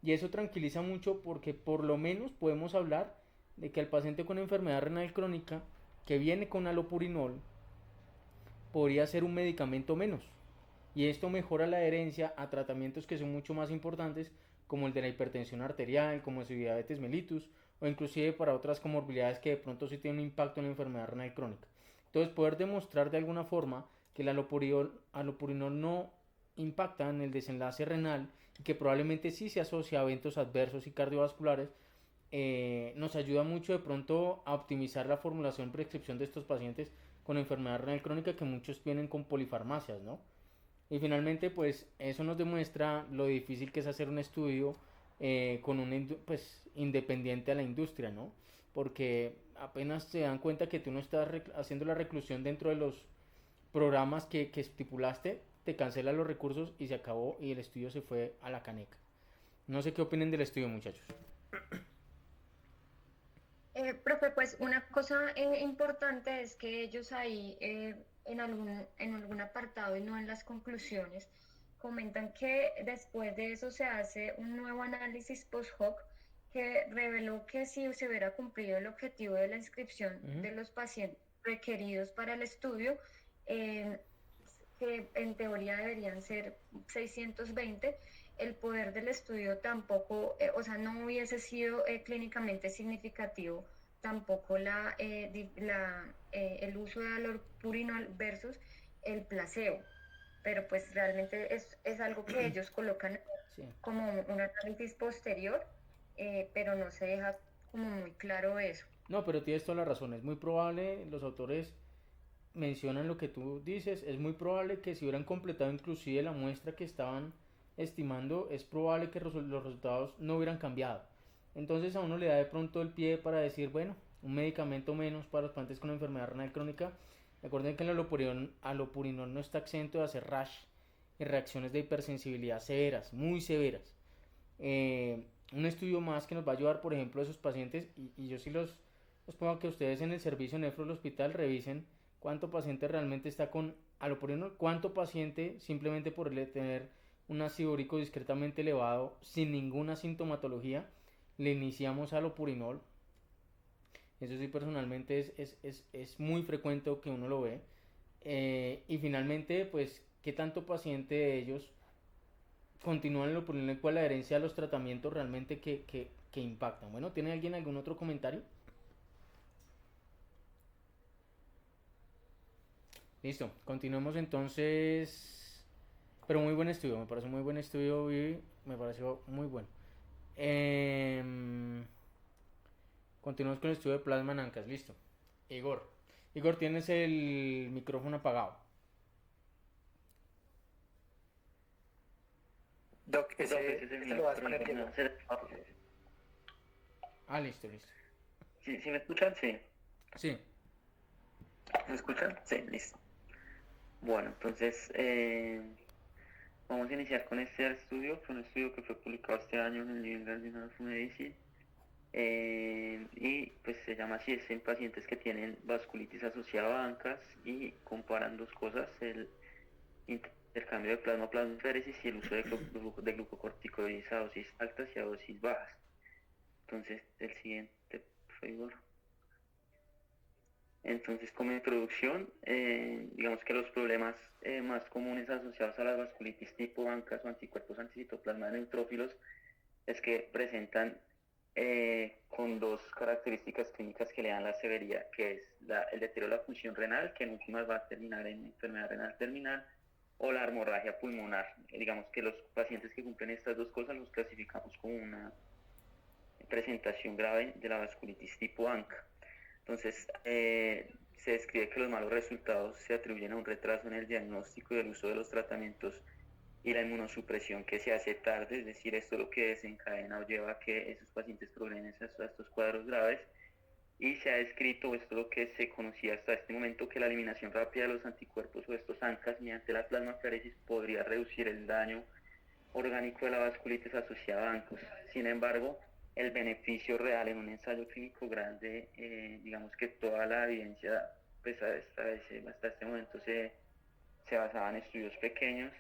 y eso tranquiliza mucho porque por lo menos podemos hablar de que el paciente con enfermedad renal crónica que viene con alopurinol podría ser un medicamento menos y esto mejora la adherencia a tratamientos que son mucho más importantes como el de la hipertensión arterial, como el de diabetes mellitus o inclusive para otras comorbilidades que de pronto sí tienen un impacto en la enfermedad renal crónica. Entonces poder demostrar de alguna forma que el alopurinol no impacta en el desenlace renal y que probablemente sí se asocia a eventos adversos y cardiovasculares, nos ayuda mucho de pronto a optimizar la formulación y prescripción de estos pacientes con enfermedad renal crónica que muchos vienen con polifarmacias, ¿no? Y finalmente, pues eso nos demuestra lo difícil que es hacer un estudio con un pues, independiente a la industria, ¿no? Porque apenas se dan cuenta que tú no estás haciendo la reclusión dentro de los programas que estipulaste, te cancelan los recursos y se acabó y el estudio se fue a la caneca. No sé qué opinen del estudio, muchachos. Profe, pues una cosa importante es que ellos ahí en algún apartado y no en las conclusiones comentan que después de eso se hace un nuevo análisis post-hoc que reveló que si se hubiera cumplido el objetivo de la inscripción de los pacientes requeridos para el estudio, eh, que en teoría deberían ser 620, el poder del estudio tampoco, o sea, no hubiese sido clínicamente significativo tampoco el uso de alopurinol versus el placebo. Pero pues realmente es algo que ellos colocan Sí. como un análisis posterior, pero no se deja como muy claro eso. No, pero tienes toda la razón. Es muy probable, los autores mencionan lo que tú dices, es muy probable que si hubieran completado inclusive la muestra que estaban estimando, es probable que los resultados no hubieran cambiado. Entonces a uno le da de pronto el pie para decir, bueno, un medicamento menos para los pacientes con enfermedad renal crónica. Recuerden que el alopurinol no está exento de hacer rash y reacciones de hipersensibilidad severas, muy severas. Un estudio más que nos va a ayudar, por ejemplo, a esos pacientes, y yo sí los pongo a que ustedes en el servicio nefro del hospital revisen cuánto paciente realmente está con alopurinol, cuánto paciente simplemente por tener un ácido úrico discretamente elevado sin ninguna sintomatología le iniciamos alopurinol. Eso sí, personalmente es muy frecuente que uno lo ve. Y finalmente, pues qué tanto paciente de ellos continúan en lo por el cual la adherencia a los tratamientos realmente que impactan. Bueno, ¿tiene alguien algún otro comentario? Listo, continuemos entonces. Pero muy buen estudio, me parece muy buen estudio, Vivi, me pareció muy bueno. Em, Continuamos con el estudio de plasma en ANCAS, listo. Igor, Igor, tienes el micrófono apagado. Doc, Ese ese es el lo mío, vas a pero poner Diego. Ah, listo, listo. ¿Sí me escuchan? Sí. Sí, ¿Me escuchan? Sí, listo. Bueno, entonces vamos a iniciar con este estudio. Fue un estudio que fue publicado este año en el New England Journal of Medicine. Y pues se llama así, es en pacientes que tienen vasculitis asociada a ANCAS y comparan dos cosas, el intercambio de plasmaféresis y el uso de glucocorticoides a dosis altas y a dosis bajas. Entonces, el siguiente, por favor. Entonces, como introducción, digamos que los problemas más comunes asociados a la vasculitis tipo ANCAS o anticuerpos anticitoplasma de neutrófilos es que presentan con dos características clínicas que le dan la severidad, que es el deterioro de la función renal, que en últimas va a terminar en enfermedad renal terminal, o la hemorragia pulmonar. Digamos que los pacientes que cumplen estas dos cosas los clasificamos como una presentación grave de la vasculitis tipo ANCA. Entonces, se describe que los malos resultados se atribuyen a un retraso en el diagnóstico y el uso de los tratamientos y la inmunosupresión que se hace tarde, es decir, esto es lo que desencadena o lleva a que esos pacientes progresen a estos cuadros graves. Y se ha descrito, esto es lo que se conocía hasta este momento, que la eliminación rápida de los anticuerpos o estos ANCAS mediante la plasmaféresis podría reducir el daño orgánico de la vasculitis asociada a ANCAS. Sin embargo, el beneficio real en un ensayo clínico grande, digamos que toda la evidencia pues hasta este momento se basaba en estudios pequeños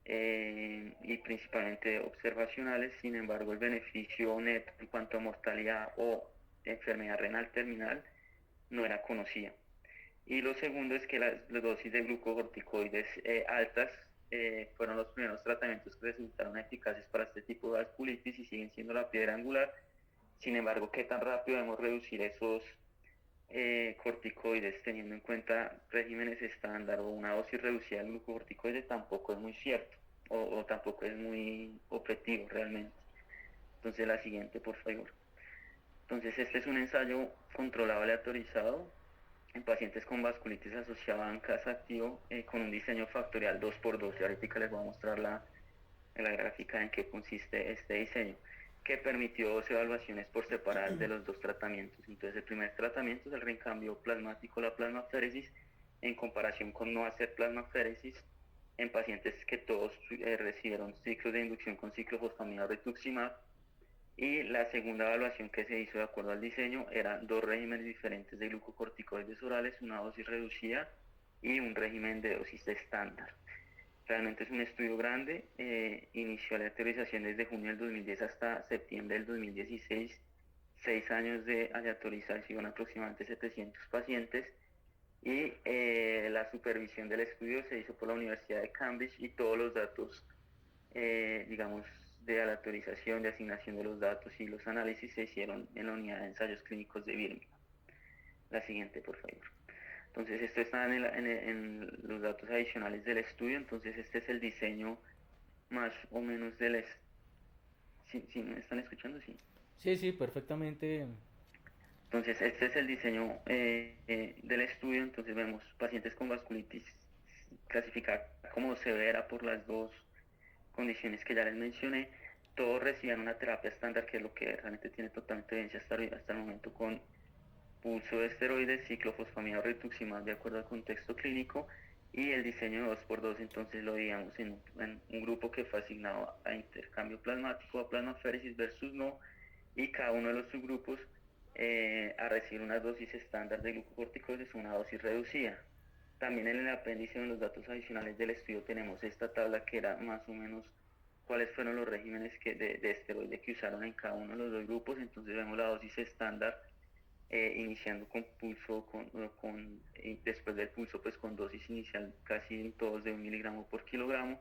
y principalmente observacionales. Sin embargo, el beneficio neto en cuanto a mortalidad o enfermedad renal terminal no era conocida. Y lo segundo es que las dosis de glucocorticoides altas fueron los primeros tratamientos que resultaron eficaces para este tipo de vasculitis y siguen siendo la piedra angular. Sin embargo, ¿qué tan rápido debemos reducir esos corticoides teniendo en cuenta regímenes estándar o una dosis reducida de glucocorticoides? Tampoco es muy cierto o tampoco es muy objetivo realmente. Entonces la siguiente, por favor. Entonces este es un ensayo controlado aleatorizado en pacientes con vasculitis asociada a ANCAS activo con un diseño factorial 2x2. Y ahorita les voy a mostrar en la gráfica en qué consiste este diseño, que permitió dos evaluaciones por separado de los dos tratamientos. Entonces el primer tratamiento es el recambio plasmático, la plasmaféresis, en comparación con no hacer plasmaféresis en pacientes que todos recibieron ciclos de inducción con ciclofosfamida o rituximab. Y la segunda evaluación que se hizo de acuerdo al diseño eran dos regímenes diferentes de glucocorticoides orales, una dosis reducida y un régimen de dosis estándar. Realmente es un estudio grande, inició la aleatorización desde junio del 2010 hasta septiembre del 2016, 6 años de aleatorización, aproximadamente 700 pacientes, y la supervisión del estudio se hizo por la Universidad de Cambridge y todos los datos, digamos, de aleatorización, de asignación de los datos y los análisis se hicieron en la unidad de ensayos clínicos de Birmingham. La siguiente, por favor. Entonces, esto está en los datos adicionales del estudio. Entonces, este es el diseño más o menos del... ¿Sí me están escuchando? Sí. sí, perfectamente. Entonces, este es el diseño del estudio. Entonces, vemos pacientes con vasculitis clasificada como severa por las dos condiciones que ya les mencioné. Todos recibían una terapia estándar, que es lo que realmente tiene totalmente evidencia hasta el momento, con uso de esteroides, ciclofosfamida o rituximab de acuerdo al contexto clínico, y el diseño 2x2 entonces lo digamos en un grupo que fue asignado a intercambio plasmático, a plasmaféresis versus no, y cada uno de los subgrupos a recibir una dosis estándar de glucocorticoides, una dosis reducida. También en el apéndice, en los datos adicionales del estudio, tenemos esta tabla que era más o menos cuáles fueron los regímenes de esteroide que usaron en cada uno de los dos grupos. Entonces vemos la dosis estándar iniciando con pulso, y después del pulso pues con dosis inicial casi en todos de 1 miligramo por kilogramo,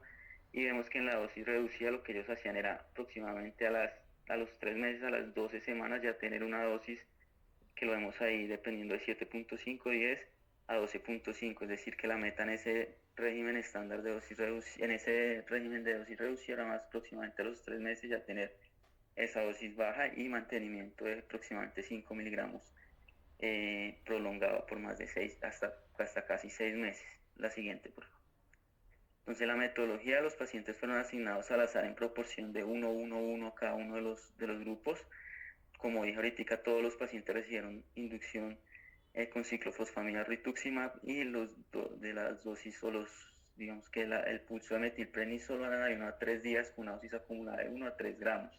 y vemos que en la dosis reducida lo que ellos hacían era aproximadamente a los 3 meses, a las 12 semanas ya tener una dosis que lo vemos ahí dependiendo de 7.5, 10 a 12.5, es decir que la meta en ese régimen estándar de dosis reducida, en ese régimen de dosis reducida era más aproximadamente a los 3 meses ya tener esa dosis baja y mantenimiento de aproximadamente 5 miligramos prolongado por más de 6 hasta casi 6 meses. La siguiente, por favor. Entonces la metodología de los pacientes fueron asignados al azar en proporción de 1, 1, 1 a cada uno de los grupos. Como dije ahorita, todos los pacientes recibieron inducción con ciclofosfamida rituximab, y de las dosis o digamos que el pulso de metilprednisol en 1 a 3 días con una dosis acumulada de 1 a 3 gramos.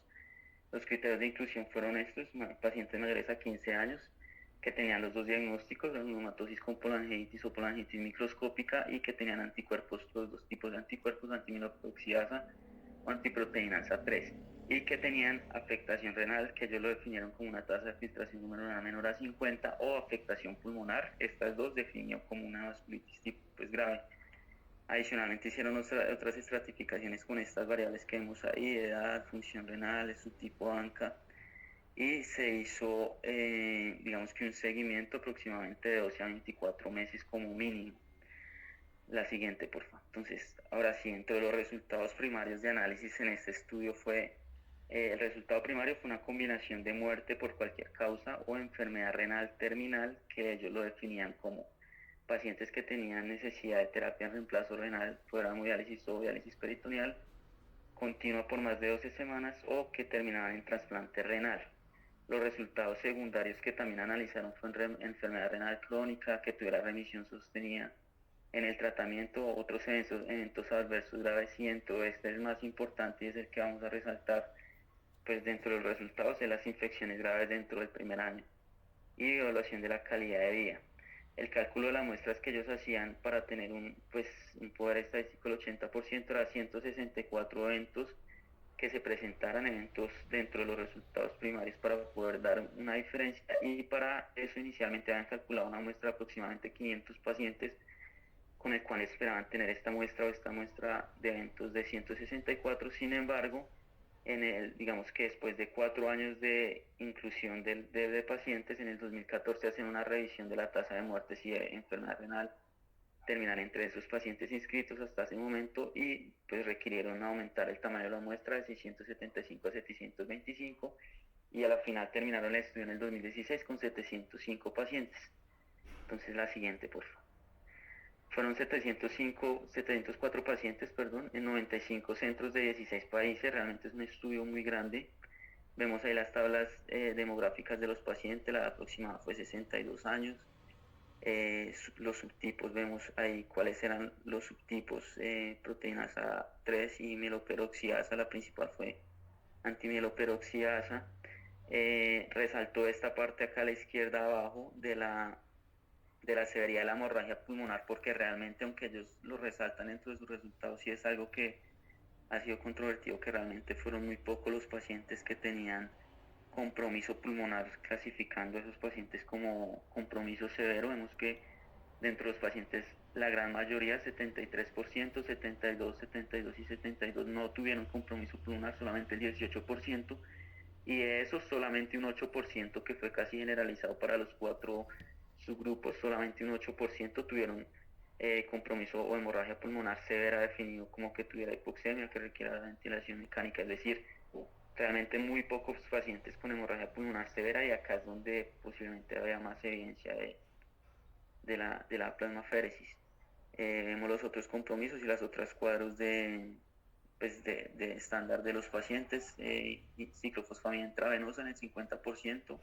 Los criterios de inclusión fueron estos: pacientes mayores a 15 años que tenían los dos diagnósticos, la neumatosis con polangitis o polangitis microscópica, y que tenían anticuerpos, los dos tipos de anticuerpos, antimiloperoxidasa o antiproteinasa 3, y que tenían afectación renal, que ellos lo definieron como una tasa de filtración glomerular menor a 50, o afectación pulmonar. Estas dos definió como una vasculitis tipo pues grave. Adicionalmente hicieron otras estratificaciones con estas variables que vemos ahí: edad, función renal, subtipo ANCA, y se hizo digamos que un seguimiento aproximadamente de 12 a 24 meses como mínimo. La siguiente, por favor. Entonces, ahora sí, entre los resultados primarios de análisis en este estudio el resultado primario fue una combinación de muerte por cualquier causa o enfermedad renal terminal, que ellos lo definían como pacientes que tenían necesidad de terapia en reemplazo renal, fuera hemodiálisis o diálisis peritoneal, continua por más de 12 semanas, o que terminaban en trasplante renal. Los resultados secundarios que también analizaron fue enfermedad renal crónica, que tuviera remisión sostenida en el tratamiento, otros eventos adversos graves, y dentro este es más importante y es el que vamos a resaltar pues dentro de los resultados de las infecciones graves dentro del primer año, y evaluación de la calidad de vida. El cálculo de las muestras que ellos hacían para tener un poder estadístico del 80% era 164 eventos que se presentaran, eventos dentro de los resultados primarios, para poder dar una diferencia, y para eso inicialmente habían calculado una muestra de aproximadamente 500 pacientes, con el cual esperaban tener esta muestra de eventos de 164. Sin embargo, digamos que después de 4 años de inclusión de pacientes, en el 2014 hacen una revisión de la tasa de muertes y de enfermedad renal terminar entre esos pacientes inscritos hasta ese momento, y pues requirieron aumentar el tamaño de la muestra de 675 a 725, y a la final terminaron el estudio en el 2016 con 705 pacientes. Entonces la siguiente, por favor. Fueron 704 pacientes, en 95 centros de 16 países. Realmente es un estudio muy grande. Vemos ahí las tablas demográficas de los pacientes. La edad aproximada fue 62 años. Los subtipos, vemos ahí cuáles eran los subtipos: proteinasa 3 y mieloperoxidasa. La principal fue antimieloperoxidasa. Resaltó esta parte acá a la izquierda abajo de la severidad de la hemorragia pulmonar, porque realmente, aunque ellos lo resaltan dentro de sus resultados, sí es algo que ha sido controvertido, que realmente fueron muy pocos los pacientes que tenían compromiso pulmonar, clasificando a esos pacientes como compromiso severo. Vemos que dentro de los pacientes la gran mayoría, 73%, 72, 72 y 72, no tuvieron compromiso pulmonar, solamente el 18%, y de esos solamente un 8%, que fue casi generalizado para los 4 subgrupos, solamente un 8% tuvieron compromiso o hemorragia pulmonar severa, definido como que tuviera hipoxemia que requiera ventilación mecánica. Es decir, realmente muy pocos pacientes con hemorragia pulmonar severa, y acá es donde posiblemente había más evidencia de la plasmaféresis. Vemos los otros compromisos y las otras cuadros de estándar de los pacientes: ciclofosfamida intravenosa en el 50%,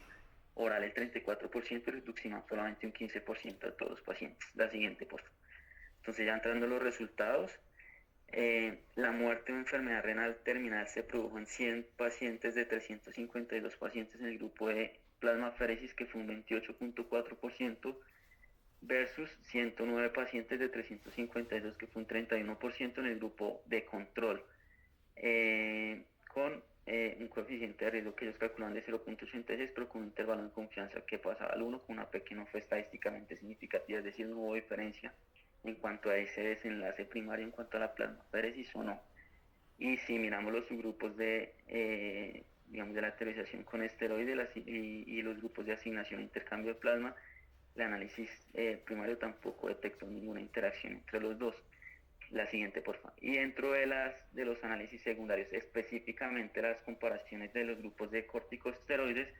oral el 34%, y rituximab solamente un 15% de todos los pacientes. La siguiente, por favor. Entonces, ya entrando en los resultados, la muerte o enfermedad renal terminal se produjo en 100 pacientes de 352 pacientes en el grupo de plasmaféresis, que fue un 28.4%, versus 109 pacientes de 352, que fue un 31% en el grupo de control, con un coeficiente de riesgo que ellos calculan de 0.86, pero con un intervalo de confianza que pasaba al 1, con una P que no fue estadísticamente significativa, es decir, no hubo diferencia en cuanto a ese desenlace primario en cuanto a la plasmaféresis o no. Y si miramos los subgrupos digamos, de la arterialización con esteroides y los grupos de asignación e intercambio de plasma, el análisis primario tampoco detectó ninguna interacción entre los dos. La siguiente, por favor. Y dentro de los análisis secundarios, específicamente las comparaciones de los grupos de corticosteroides,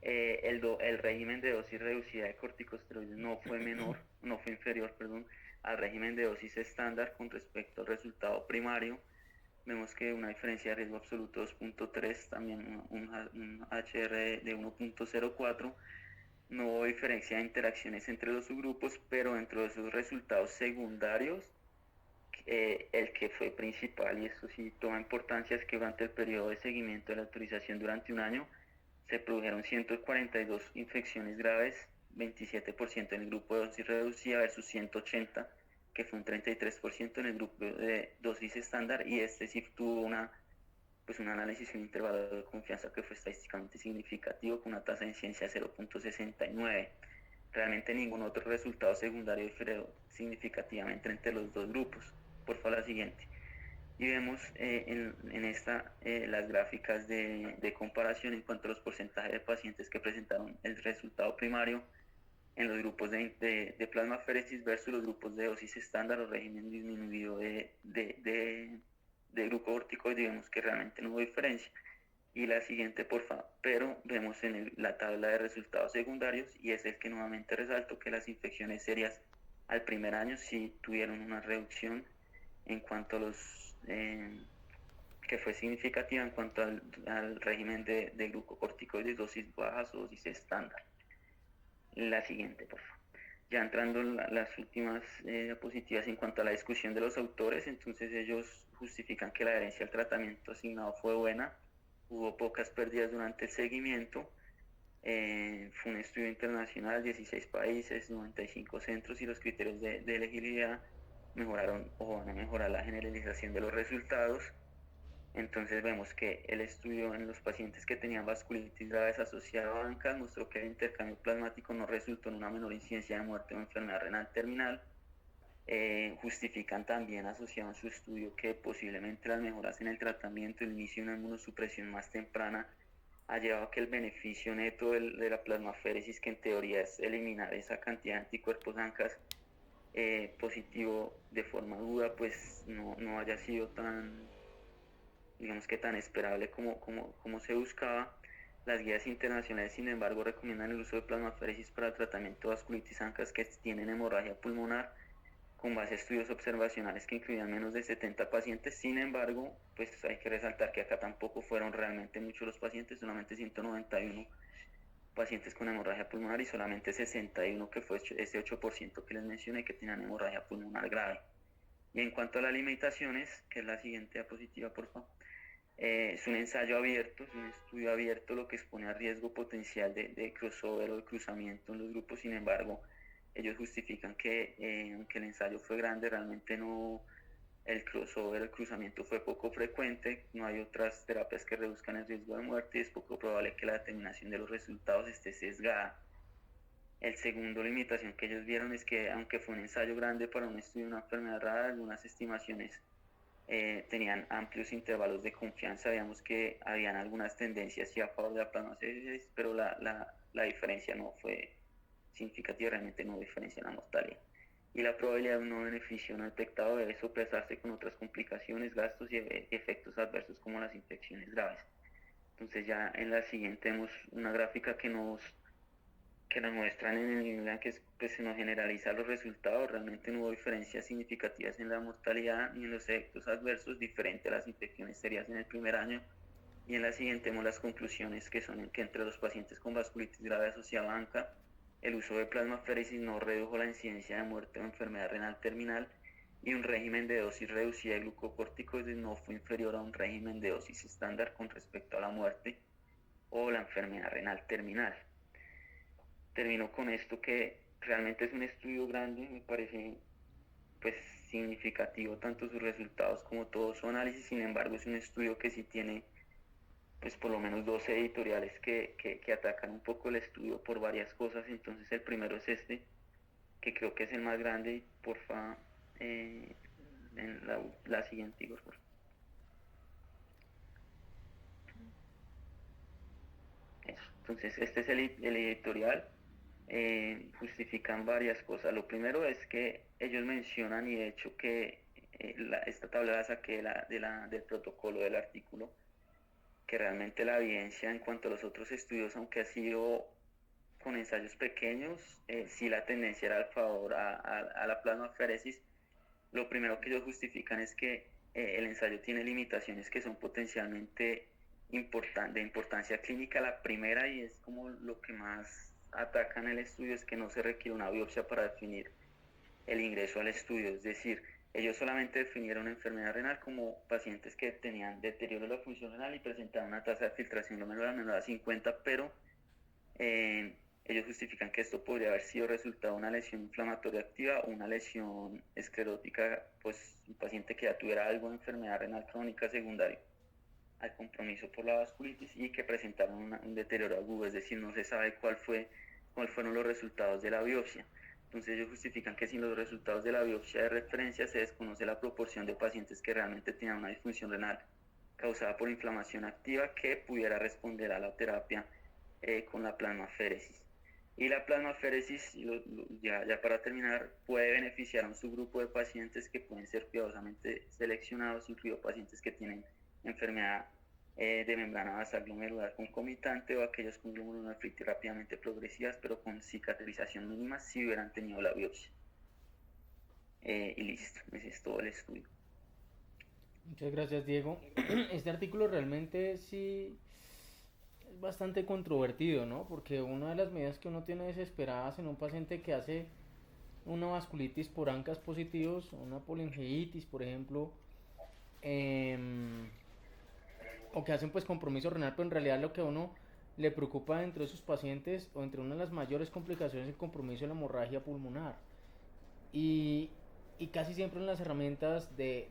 el régimen de dosis reducida de corticosteroides no fue inferior, al régimen de dosis estándar con respecto al resultado primario. Vemos que una diferencia de riesgo absoluto 2.3, también un HR de 1.04. No hubo diferencia de interacciones entre los subgrupos, pero dentro de esos resultados secundarios, el que fue principal, y eso sí toma importancia, es que durante el periodo de seguimiento de la autorización durante un año, se produjeron 142 infecciones graves, 27% en el grupo de dosis reducida versus 180, que fue un 33% en el grupo de dosis estándar, y este sí tuvo un análisis en un intervalo de confianza que fue estadísticamente significativo, con una tasa de incidencia de 0.69. Realmente ningún otro resultado secundario diferió significativamente entre los dos grupos. Por favor, la siguiente. Y vemos en esta las gráficas de comparación en cuanto a los porcentajes de pacientes que presentaron el resultado primario en los grupos de plasmaféresis versus los grupos de dosis estándar o régimen disminuido de glucocorticoides. Vemos que realmente no hubo diferencia. Y la siguiente, por favor. Pero vemos en la tabla de resultados secundarios, y es el que nuevamente resalto, que las infecciones serias al primer año sí tuvieron una reducción en cuanto a que fue significativa en cuanto al régimen de glucocorticoides, dosis bajas o dosis estándar. La siguiente, por favor. Ya entrando en las últimas diapositivas en cuanto a la discusión de los autores, entonces ellos justifican que la adherencia al tratamiento asignado fue buena, hubo pocas pérdidas durante el seguimiento, fue un estudio internacional, 16 países, 95 centros, y los criterios de elegibilidad mejoraron o van a mejorar la generalización de los resultados. Entonces vemos que el estudio en los pacientes que tenían vasculitis grave asociada a ANCA mostró que el intercambio plasmático no resultó en una menor incidencia de muerte o enfermedad renal terminal. Justifican también, asociado en su estudio, que posiblemente las mejoras en el tratamiento, el inicio de una inmunosupresión más temprana, ha llevado a que el beneficio neto de la plasmaféresis, que en teoría es eliminar esa cantidad de anticuerpos ANCAs positivo de forma aguda, pues no haya sido tan esperable como se buscaba. Las guías internacionales, sin embargo, recomiendan el uso de plasmaféresis para el tratamiento de vasculitis ANCAs que tienen hemorragia pulmonar, con base a estudios observacionales que incluían menos de 70 pacientes. Sin embargo, pues hay que resaltar que acá tampoco fueron realmente muchos los pacientes, solamente 191 pacientes con hemorragia pulmonar y solamente 61, que fue ese 8% que les mencioné, que tenían hemorragia pulmonar grave. Y en cuanto a las limitaciones, que es la siguiente diapositiva, por favor, es un ensayo abierto, es un estudio abierto, lo que expone a riesgo potencial de crossover o de cruzamiento en los grupos. Sin embargo, ellos justifican que aunque el ensayo fue grande, realmente el crossover, el cruzamiento fue poco frecuente, no hay otras terapias que reduzcan el riesgo de muerte y es poco probable que la determinación de los resultados esté sesgada. El segundo limitación que ellos vieron es que, aunque fue un ensayo grande para un estudio de una enfermedad rara, algunas estimaciones tenían amplios intervalos de confianza. Veamos que habían algunas tendencias sí a favor de la plasmaféresis, pero la diferencia no fue significativa, realmente no hubo diferencia en la mortalidad. Y la probabilidad de un no beneficio no detectado debe sopesarse con otras complicaciones, gastos y efectos adversos como las infecciones graves. Entonces ya en la siguiente vemos una gráfica que nos muestran en la que se nos generalizan los resultados. Realmente no hubo diferencias significativas en la mortalidad ni en los efectos adversos, diferente a las infecciones serias en el primer año. Y en la siguiente vemos las conclusiones, que son que entre los pacientes con vasculitis grave asociada a ANCA, el uso de plasmaféresis no redujo la incidencia de muerte o enfermedad renal terminal, y un régimen de dosis reducida de glucocorticoides no fue inferior a un régimen de dosis estándar con respecto a la muerte o la enfermedad renal terminal. Termino con esto, que realmente es un estudio grande, me parece pues significativo tanto sus resultados como todo su análisis. Sin embargo, es un estudio que sí tiene pues por lo menos dos editoriales que atacan un poco el estudio por varias cosas. Entonces el primero es este, que creo que es el más grande, y porfa, en la siguiente, Igor, por favor. Eso. Entonces este es el editorial. Justifican varias cosas. Lo primero es que ellos mencionan, y de hecho que esta tabla la saqué del protocolo del artículo, que realmente la evidencia en cuanto a los otros estudios, aunque ha sido con ensayos pequeños, sí la tendencia era al favor a la plasmaféresis. Lo primero que ellos justifican es que el ensayo tiene limitaciones que son potencialmente de importancia clínica. La primera, y es como lo que más atacan el estudio, es que no se requiere una biopsia para definir el ingreso al estudio. Es decir, ellos solamente definieron enfermedad renal como pacientes que tenían deterioro de la función renal y presentaban una tasa de filtración menor a 50, pero ellos justifican que esto podría haber sido resultado de una lesión inflamatoria activa o una lesión esclerótica, pues un paciente que ya tuviera algo de enfermedad renal crónica secundaria al compromiso por la vasculitis y que presentaron un deterioro agudo, es decir, no se sabe cuáles fueron los resultados de la biopsia. Entonces ellos justifican que sin los resultados de la biopsia de referencia se desconoce la proporción de pacientes que realmente tenían una disfunción renal causada por inflamación activa que pudiera responder a la terapia con la plasmaféresis. Y la plasmaféresis, ya para terminar, puede beneficiar a un subgrupo de pacientes que pueden ser cuidadosamente seleccionados, incluidos pacientes que tienen enfermedad de membrana basal glomerular concomitante o aquellos con glomerulonefritis rápidamente progresivas pero con cicatrización mínima si hubieran tenido la biopsia. Y listo, ese es todo el estudio. Muchas gracias, Diego. Este artículo realmente sí es bastante controvertido, ¿no? Porque una de las medidas que uno tiene desesperadas en un paciente que hace una vasculitis por ANCAs positivos, una polingeitis, por ejemplo, o que hacen pues compromiso renal, pero en realidad lo que a uno le preocupa dentro de esos pacientes, o entre una de las mayores complicaciones, el compromiso de la hemorragia pulmonar. Y, y casi siempre en las herramientas de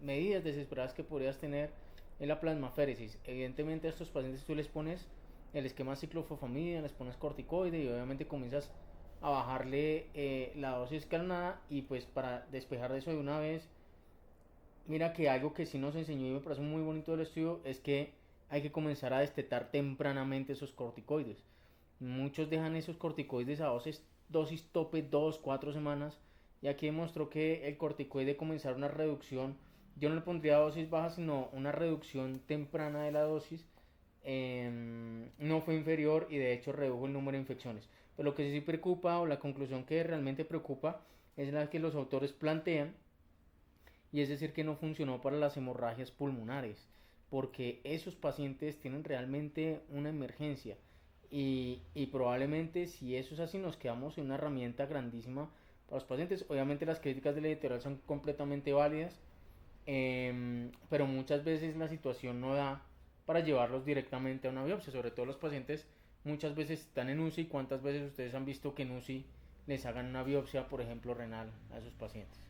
medidas desesperadas que podrías tener en la plasmaféresis. Evidentemente a estos pacientes tú les pones el esquema ciclofosfamida, les pones corticoide y obviamente comienzas a bajarle la dosis escalonada, y pues para despejar de eso de una vez, mira que algo que sí nos enseñó y me parece muy bonito del estudio es que hay que comenzar a destetar tempranamente esos corticoides. Muchos dejan esos corticoides a dosis tope 2, 4 semanas, y aquí demostró que el corticoide comenzar una reducción, yo no le pondría dosis bajas, sino una reducción temprana de la dosis, no fue inferior y de hecho redujo el número de infecciones. Pero lo que sí preocupa, o la conclusión que realmente preocupa, es la que los autores plantean, y es decir que no funcionó para las hemorragias pulmonares, porque esos pacientes tienen realmente una emergencia, y probablemente si eso es así nos quedamos en una herramienta grandísima para los pacientes. Obviamente las críticas del editorial son completamente válidas, pero muchas veces la situación no da para llevarlos directamente a una biopsia, sobre todo los pacientes muchas veces están en UCI. ¿Cuántas veces ustedes han visto que en UCI les hagan una biopsia, por ejemplo, renal a esos pacientes?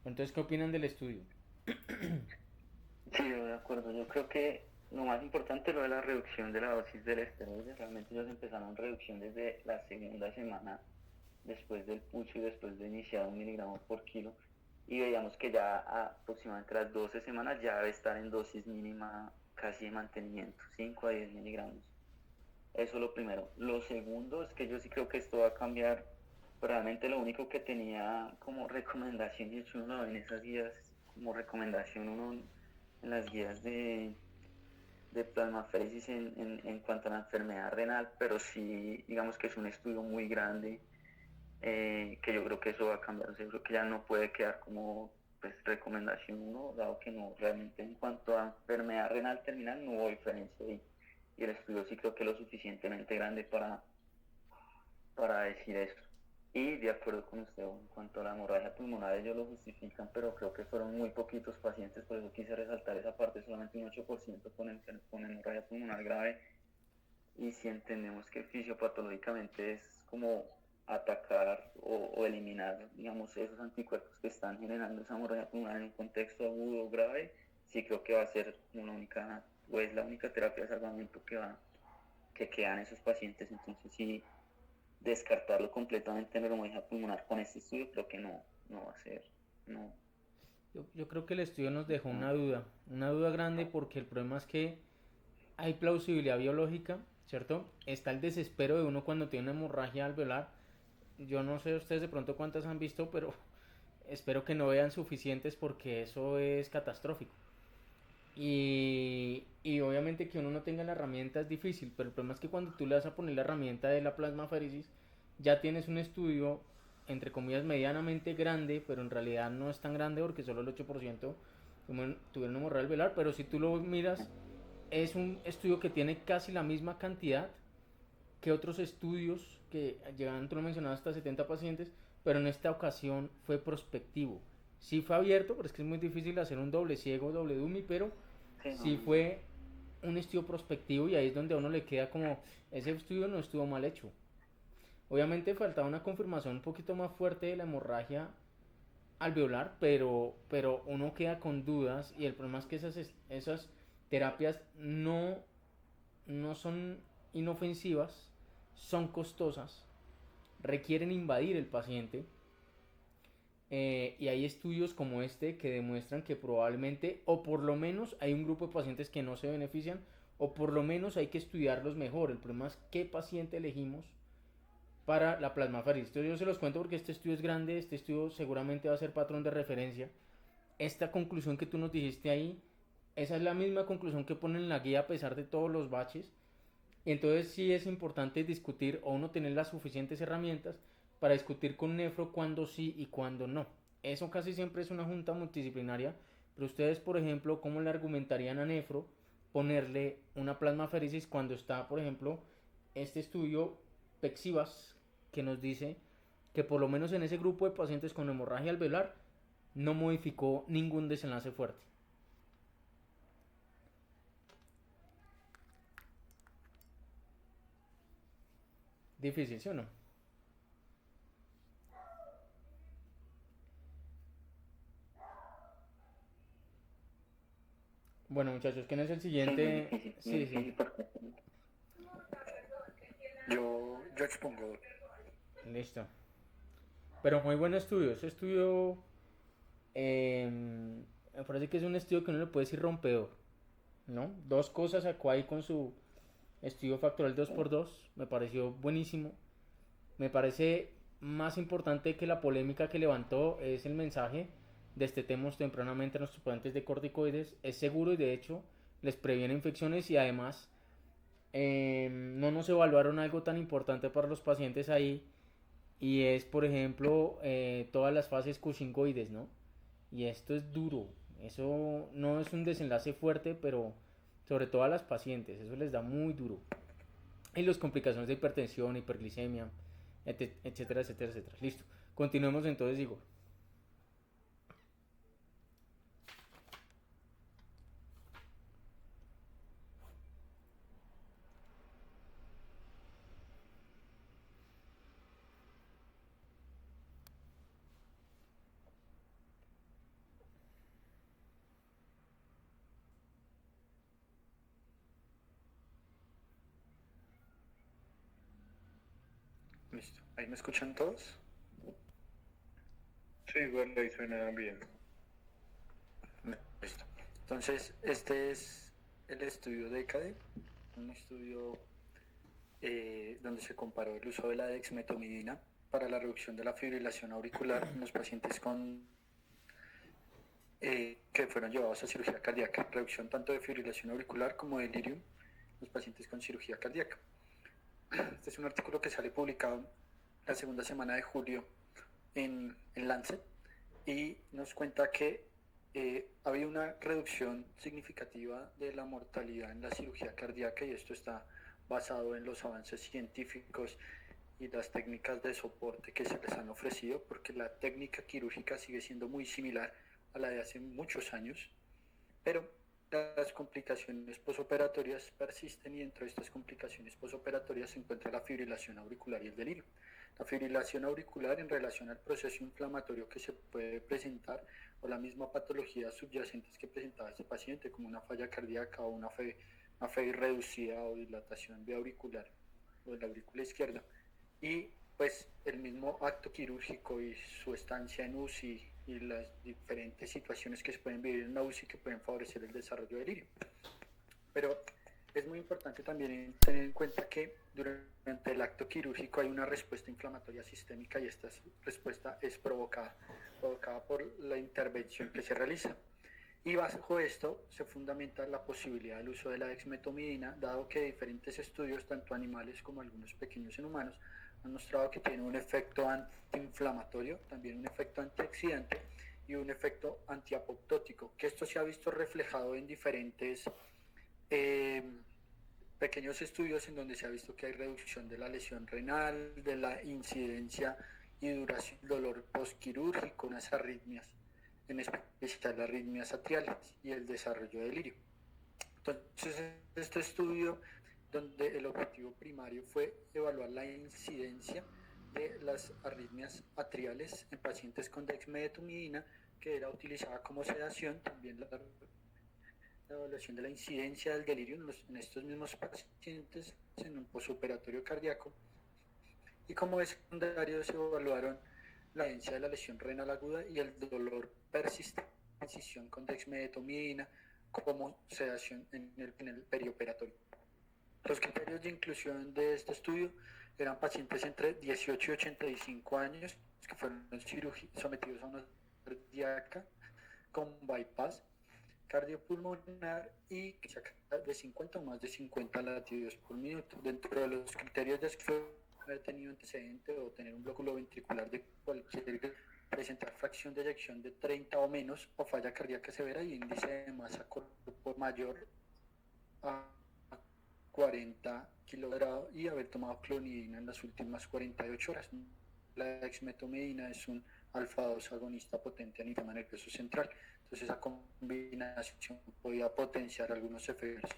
Entonces, ¿qué opinan del estudio? Sí, yo de acuerdo. Yo creo que lo más importante es lo de la reducción de la dosis del esteroide. Realmente ellos empezaron reducción desde la segunda semana después del pucho y después de iniciar 1 miligramo por kilo. Y veíamos que ya aproximadamente las 12 semanas ya debe estar en dosis mínima casi de mantenimiento, 5 a 10 miligramos. Eso es lo primero. Lo segundo es que yo sí creo que esto va a cambiar. Realmente lo único que tenía como recomendación, y de hecho uno lo ve en esas guías como recomendación, uno en las guías de plasmaféresis en cuanto a la enfermedad renal, pero sí digamos que es un estudio muy grande, que yo creo que eso va a cambiar. O sea, yo creo que ya no puede quedar como pues recomendación 1, dado que no, realmente en cuanto a enfermedad renal terminal no hubo diferencia ahí, y el estudio sí creo que es lo suficientemente grande para decir eso. Y de acuerdo con usted, en cuanto a la hemorragia pulmonar, ellos lo justifican, pero creo que fueron muy poquitos pacientes, por eso quise resaltar esa parte, solamente un 8% con hemorragia pulmonar grave. Y si entendemos que fisiopatológicamente es como atacar o eliminar, digamos, esos anticuerpos que están generando esa hemorragia pulmonar en un contexto agudo o grave, sí creo que va a ser una única o es la única terapia de salvamento que queda en esos pacientes. Entonces sí, descartarlo completamente en neumonía pulmonar con este estudio creo que no va a ser, no, Yo creo que el estudio nos dejó no. una duda grande porque el problema es que hay plausibilidad biológica, ¿cierto? Está el desespero de uno cuando tiene una hemorragia alveolar. Yo no sé ustedes de pronto cuántas han visto, pero espero que no vean suficientes porque eso es catastrófico. Y obviamente que uno no tenga la herramienta es difícil, pero el problema es que cuando tú le vas a poner la herramienta de la plasmaféresis, ya tienes un estudio, entre comillas, medianamente grande, pero en realidad no es tan grande porque solo el 8% tuvieron hemorragia alveolar, pero si tú lo miras, es un estudio que tiene casi la misma cantidad que otros estudios que llegan, tú lo mencionabas, hasta 70 pacientes, pero en esta ocasión fue prospectivo. Sí fue abierto, pero es que es muy difícil hacer un doble ciego, doble dummy, pero Sí, sí fue un estudio prospectivo y ahí es donde a uno le queda como, ese estudio no estuvo mal hecho. Obviamente faltaba una confirmación un poquito más fuerte de la hemorragia alveolar, pero uno queda con dudas y el problema es que esas terapias no son inofensivas, son costosas, requieren invadir el paciente y hay estudios como este que demuestran que probablemente o por lo menos hay un grupo de pacientes que no se benefician o por lo menos hay que estudiarlos mejor. El problema es qué paciente elegimos para la plasmaféresis. Entonces yo se los cuento porque este estudio es grande, este estudio seguramente va a ser patrón de referencia. Esta conclusión que tú nos dijiste ahí, esa es la misma conclusión que pone en la guía a pesar de todos los baches. Entonces sí es importante discutir o uno tener las suficientes herramientas para discutir con nefro cuándo sí y cuándo no. Eso casi siempre es una junta multidisciplinaria, pero ustedes, por ejemplo, ¿cómo le argumentarían a nefro ponerle una plasmaféresis cuando está, por ejemplo, este estudio Pexivas que nos dice que por lo menos en ese grupo de pacientes con hemorragia alveolar no modificó ningún desenlace fuerte? Difícil, ¿sí o no? Bueno, muchachos, ¿quién es el Sí, muy siguiente? difícil, muy Sí, sí, difícil porque Yo expongo. listo. Pero muy buen estudio. Ese estudio me parece que es un estudio que no le puede decir rompedor, ¿no? Dos cosas sacó ahí con su estudio factorial 2x2. Me pareció buenísimo. Me parece más importante que la polémica que levantó es el mensaje: destetemos tempranamente a nuestros pacientes de corticoides. Es seguro y de hecho les previene infecciones y además no nos evaluaron algo tan importante para los pacientes ahí y es, por ejemplo, todas las fases cushingoides, ¿no? Y esto es duro. Eso no es un desenlace fuerte, pero sobre todo a las pacientes, eso les da muy duro. Y las complicaciones de hipertensión, hiperglicemia, etcétera, etcétera, etcétera. Listo. Continuemos entonces, Igor. Listo. ¿Ahí me escuchan todos? Sí, igual ahí suena bien. Listo. Entonces, este es el estudio DECADE, un estudio donde se comparó el uso de la dexmetomidina para la reducción de la fibrilación auricular en los pacientes que fueron llevados a cirugía cardíaca. Reducción tanto de fibrilación auricular como de delirium en los pacientes con cirugía cardíaca. Este es un artículo que sale publicado la segunda semana de julio en Lancet y nos cuenta que había una reducción significativa de la mortalidad en la cirugía cardíaca y esto está basado en los avances científicos y las técnicas de soporte que se les han ofrecido, porque la técnica quirúrgica sigue siendo muy similar a la de hace muchos años, pero las complicaciones posoperatorias persisten y dentro de estas complicaciones posoperatorias se encuentra la fibrilación auricular y el delirio. La fibrilación auricular en relación al proceso inflamatorio que se puede presentar o la misma patología subyacentes que presentaba este paciente como una falla cardíaca o una fe reducida o dilatación auricular o de la aurícula izquierda. Y pues el mismo acto quirúrgico y su estancia en UCI y las diferentes situaciones que se pueden vivir en la UCI que pueden favorecer el desarrollo del delirio. Pero es muy importante también tener en cuenta que durante el acto quirúrgico hay una respuesta inflamatoria sistémica y esta respuesta es provocada por la intervención que se realiza. Y bajo esto se fundamenta la posibilidad del uso de la dexmetomidina, dado que diferentes estudios, tanto animales como algunos pequeños en humanos, han mostrado que tiene un efecto antiinflamatorio, también un efecto antioxidante y un efecto antiapoptótico, que esto se ha visto reflejado en diferentes pequeños estudios en donde se ha visto que hay reducción de la lesión renal, de la incidencia y duración del dolor postquirúrgico, unas arritmias, en especial arritmias atriales y el desarrollo de delirio. Entonces, este estudio donde el objetivo primario fue evaluar la incidencia de las arritmias atriales en pacientes con dexmedetomidina, que era utilizada como sedación, también la evaluación de la incidencia del delirio en estos mismos pacientes en un posoperatorio cardíaco, y como secundario se evaluaron la incidencia de la lesión renal aguda y el dolor persistente en incisión con dexmedetomidina como sedación en el perioperatorio. Los criterios de inclusión de este estudio eran pacientes entre 18 y 85 años que fueron sometidos a una cardíaca con bypass cardiopulmonar y de 50 o más de 50 latidos por minuto. Dentro de los criterios de exclusión, haber tenido antecedente o tener un blóculo ventricular de cualquier, presentar fracción de eyección de 30 o menos o falla cardíaca severa y índice de masa corporal mayor a 40 kilogramos y haber tomado clonidina en las últimas 48 horas. La dexmetomidina es un alfa-2 agonista potente a nivel nervioso central, entonces esa combinación podía potenciar algunos efectos.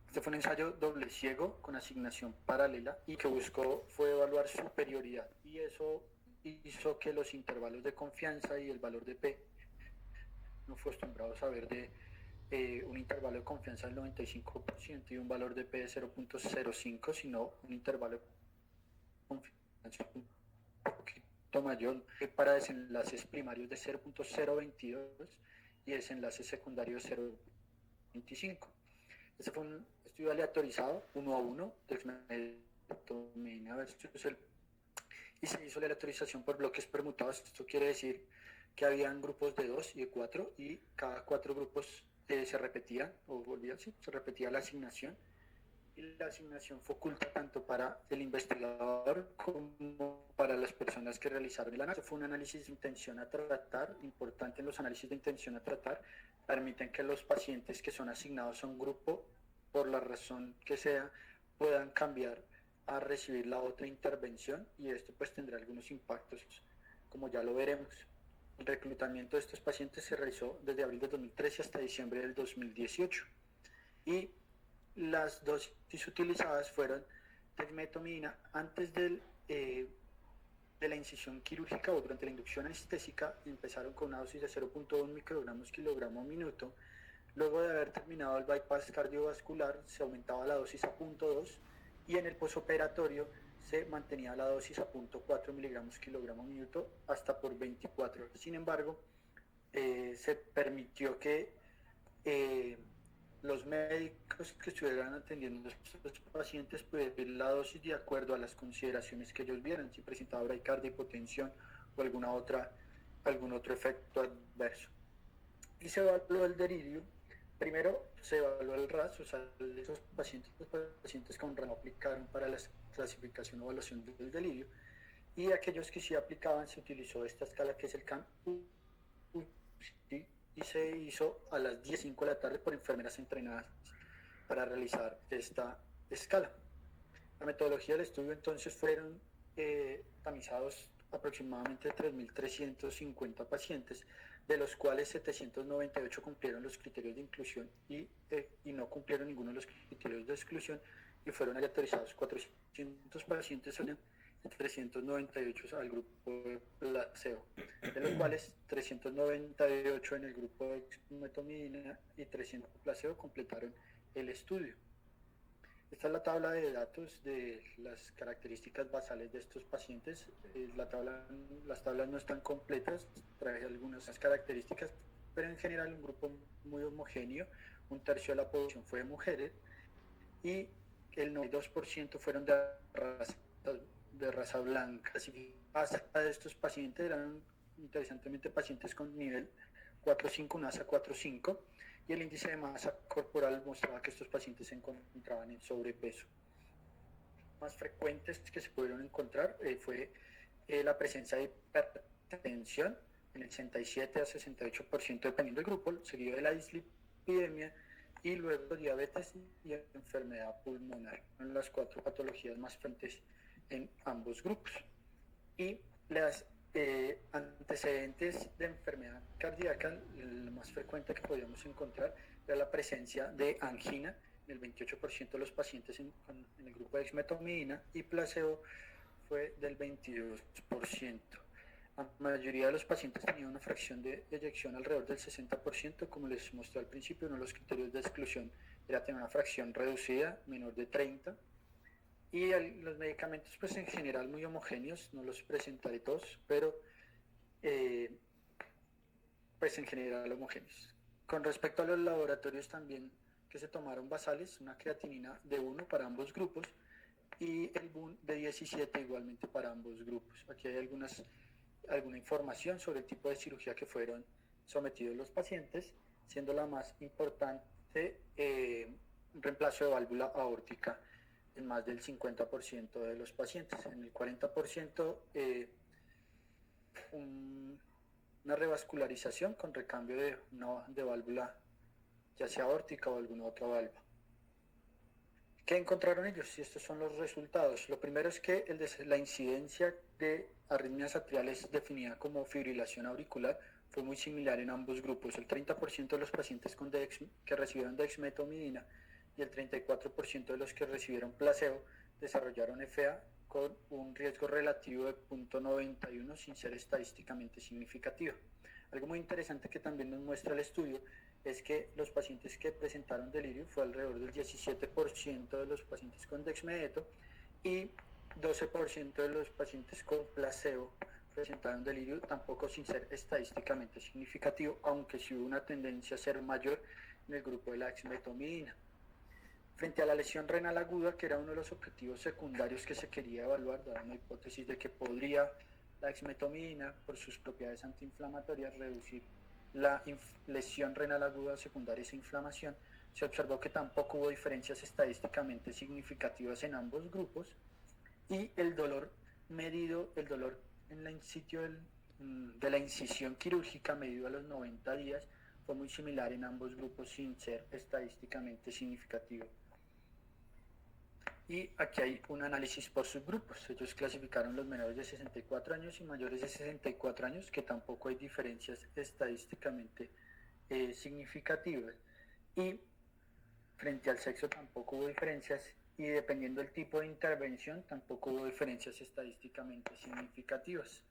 Este fue un ensayo doble ciego con asignación paralela y que buscó fue evaluar superioridad, y eso hizo que los intervalos de confianza y el valor de P, no fue acostumbrado a saber de un intervalo de confianza del 95% y un valor de P de 0.05, sino un intervalo de confianza un poquito mayor para desenlaces primarios de 0.022 y desenlaces secundarios de 0.25. Este fue un estudio aleatorizado, 1 a 1, dexmedetomidina versus y se hizo la aleatorización por bloques permutados. Esto quiere decir que habían grupos de 2 y de 4 y cada 4 grupos se repetía se repetía la asignación, y la asignación fue oculta tanto para el investigador como para las personas que realizaron el análisis. Fue un análisis de intención a tratar, importante en los análisis de intención a tratar, permiten que los pacientes que son asignados a un grupo, por la razón que sea, puedan cambiar a recibir la otra intervención, y esto pues tendrá algunos impactos, como ya lo veremos. El reclutamiento de estos pacientes se realizó desde abril de 2013 hasta diciembre del 2018 y las dosis utilizadas fueron dexmedetomidina antes de la incisión quirúrgica o durante la inducción anestésica. Empezaron con una dosis de 0.1 microgramos kilogramo minuto. Luego de haber terminado el bypass cardiovascular se aumentaba la dosis a 0.2 y en el posoperatorio se mantenía la dosis a 0.4 miligramos kilogramo minuto hasta por 24 horas. Sin embargo, se permitió que los médicos que estuvieran atendiendo a estos pacientes pudieran ver la dosis de acuerdo a las consideraciones que ellos vieran, si presentaba bradicardia, hipotensión o algún otro efecto adverso. Y se evaluó el delirio. Primero se evaluó el RAS, o sea, esos pacientes con RAS no aplicaron para la clasificación o evaluación del delirio, y aquellos que sí aplicaban se utilizó esta escala que es el CAM y se hizo a las 10:05 de la tarde por enfermeras entrenadas para realizar esta escala. La metodología del estudio entonces fueron tamizados aproximadamente 3.350 pacientes de los cuales 798 cumplieron los criterios de inclusión y no cumplieron ninguno de los criterios de exclusión, y fueron aleatorizados 400 pacientes 398 al grupo de placebo, de los cuales 398 en el grupo de dexmedetomidina y 300 placebo completaron el estudio. Esta es la tabla de datos de las características basales de estos pacientes. Las tablas no están completas, traje algunas características, pero en general un grupo muy homogéneo. Un tercio de la población fue de mujeres y el 92% fueron de raza blanca. Hasta de estos pacientes eran interesantemente pacientes con nivel 4.5, NASA 4.5, y el índice de masa corporal mostraba que estos pacientes se encontraban en sobrepeso. Más frecuentes que se pudieron encontrar fue la presencia de hipertensión en el 67 a 68% dependiendo del grupo, seguido de la dislipidemia y luego diabetes y enfermedad pulmonar, son las 4 patologías más frecuentes en ambos grupos. Y las antecedentes de enfermedad cardíaca, el más frecuente que podíamos encontrar era la presencia de angina en el 28% de los pacientes en el grupo de dexmedetomidina, y placebo fue del 22%. La mayoría de los pacientes tenían una fracción de eyección alrededor del 60%, como les mostré al principio. Uno de los criterios de exclusión era tener una fracción reducida, menor de 30%. Y los medicamentos, pues en general muy homogéneos, no los presentaré todos, pero pues en general homogéneos. Con respecto a los laboratorios también que se tomaron basales, una creatinina de 1 para ambos grupos y el BUN de 17 igualmente para ambos grupos. Aquí hay alguna información sobre el tipo de cirugía que fueron sometidos los pacientes, siendo la más importante un reemplazo de válvula aórtica en más del 50% de los pacientes. En el 40% una revascularización con recambio de válvula, ya sea aórtica o alguna otra válvula. ¿Qué encontraron ellos? Y estos son los resultados. Lo primero es que la incidencia de arritmias atriales definida como fibrilación auricular fue muy similar en ambos grupos. El 30% de los pacientes que recibieron dexmedetomidina y el 34% de los que recibieron placebo desarrollaron FA con un riesgo relativo de 0.91 sin ser estadísticamente significativo. Algo muy interesante que también nos muestra el estudio es que los pacientes que presentaron delirio fue alrededor del 17% de los pacientes con dexmedeto y 12% de los pacientes con placebo presentaron delirio, tampoco sin ser estadísticamente significativo, aunque sí hubo una tendencia a ser mayor en el grupo de la dexmedetomidina. Frente a la lesión renal aguda, que era uno de los objetivos secundarios que se quería evaluar, dada una hipótesis de que podría la dexmedetomidina, por sus propiedades antiinflamatorias, reducir la lesión renal aguda secundaria a esa inflamación, se observó que tampoco hubo diferencias estadísticamente significativas en ambos grupos, y el dolor medido, el dolor en el sitio de la incisión quirúrgica medido a los 90 días, fue muy similar en ambos grupos sin ser estadísticamente significativo. Y aquí hay un análisis por subgrupos. Ellos clasificaron los menores de 64 años y mayores de 64 años, que tampoco hay diferencias estadísticamente significativas. Y frente al sexo tampoco hubo diferencias, y dependiendo del tipo de intervención tampoco hubo diferencias estadísticamente significativas.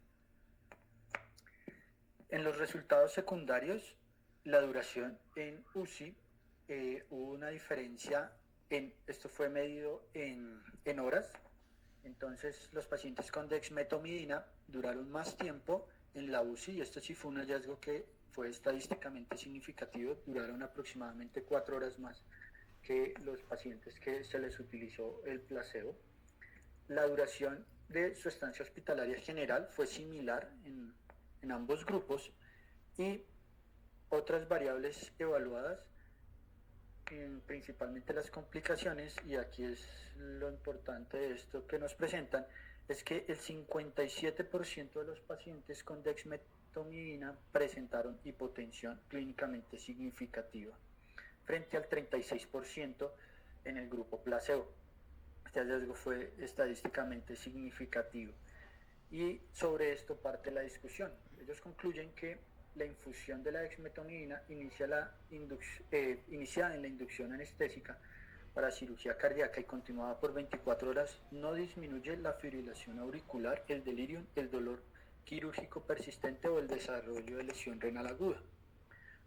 En los resultados secundarios, la duración en UCI, hubo una diferencia. Esto fue medido en horas. Entonces los pacientes con dexmedetomidina duraron más tiempo en la UCI, y esto sí fue un hallazgo que fue estadísticamente significativo. Duraron aproximadamente 4 horas más que los pacientes que se les utilizó el placebo. La duración de su estancia hospitalaria general fue similar en ambos grupos, y otras variables evaluadas, principalmente las complicaciones, y aquí es lo importante de esto que nos presentan, es que el 57% de los pacientes con dexmedetomidina presentaron hipotensión clínicamente significativa, frente al 36% en el grupo placebo. Este hallazgo fue estadísticamente significativo, y sobre esto parte la discusión. Ellos concluyen que la infusión de la dexmetomidina iniciada en la inducción anestésica para cirugía cardíaca y continuada por 24 horas no disminuye la fibrilación auricular, el delirium, el dolor quirúrgico persistente o el desarrollo de lesión renal aguda.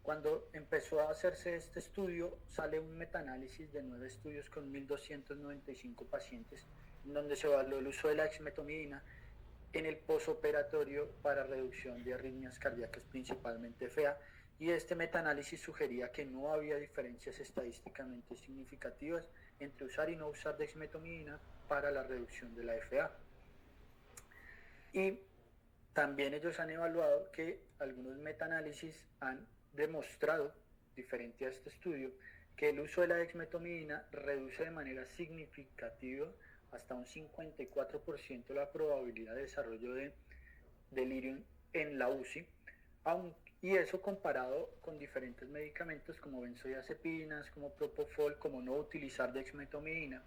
Cuando empezó a hacerse este estudio, sale un metaanálisis de 9 estudios con 1.295 pacientes, en donde se evaluó el uso de la dexmetomidina en el posoperatorio para reducción de arritmias cardíacas, principalmente FA, y este metaanálisis sugería que no había diferencias estadísticamente significativas entre usar y no usar dexmetomidina para la reducción de la FA. Y también ellos han evaluado que algunos metaanálisis han demostrado, diferente a este estudio, que el uso de la dexmetomidina reduce de manera significativa hasta un 54% la probabilidad de desarrollo de delirium en la UCI, y eso comparado con diferentes medicamentos como benzodiazepinas, como propofol, como no utilizar dexmetomidina.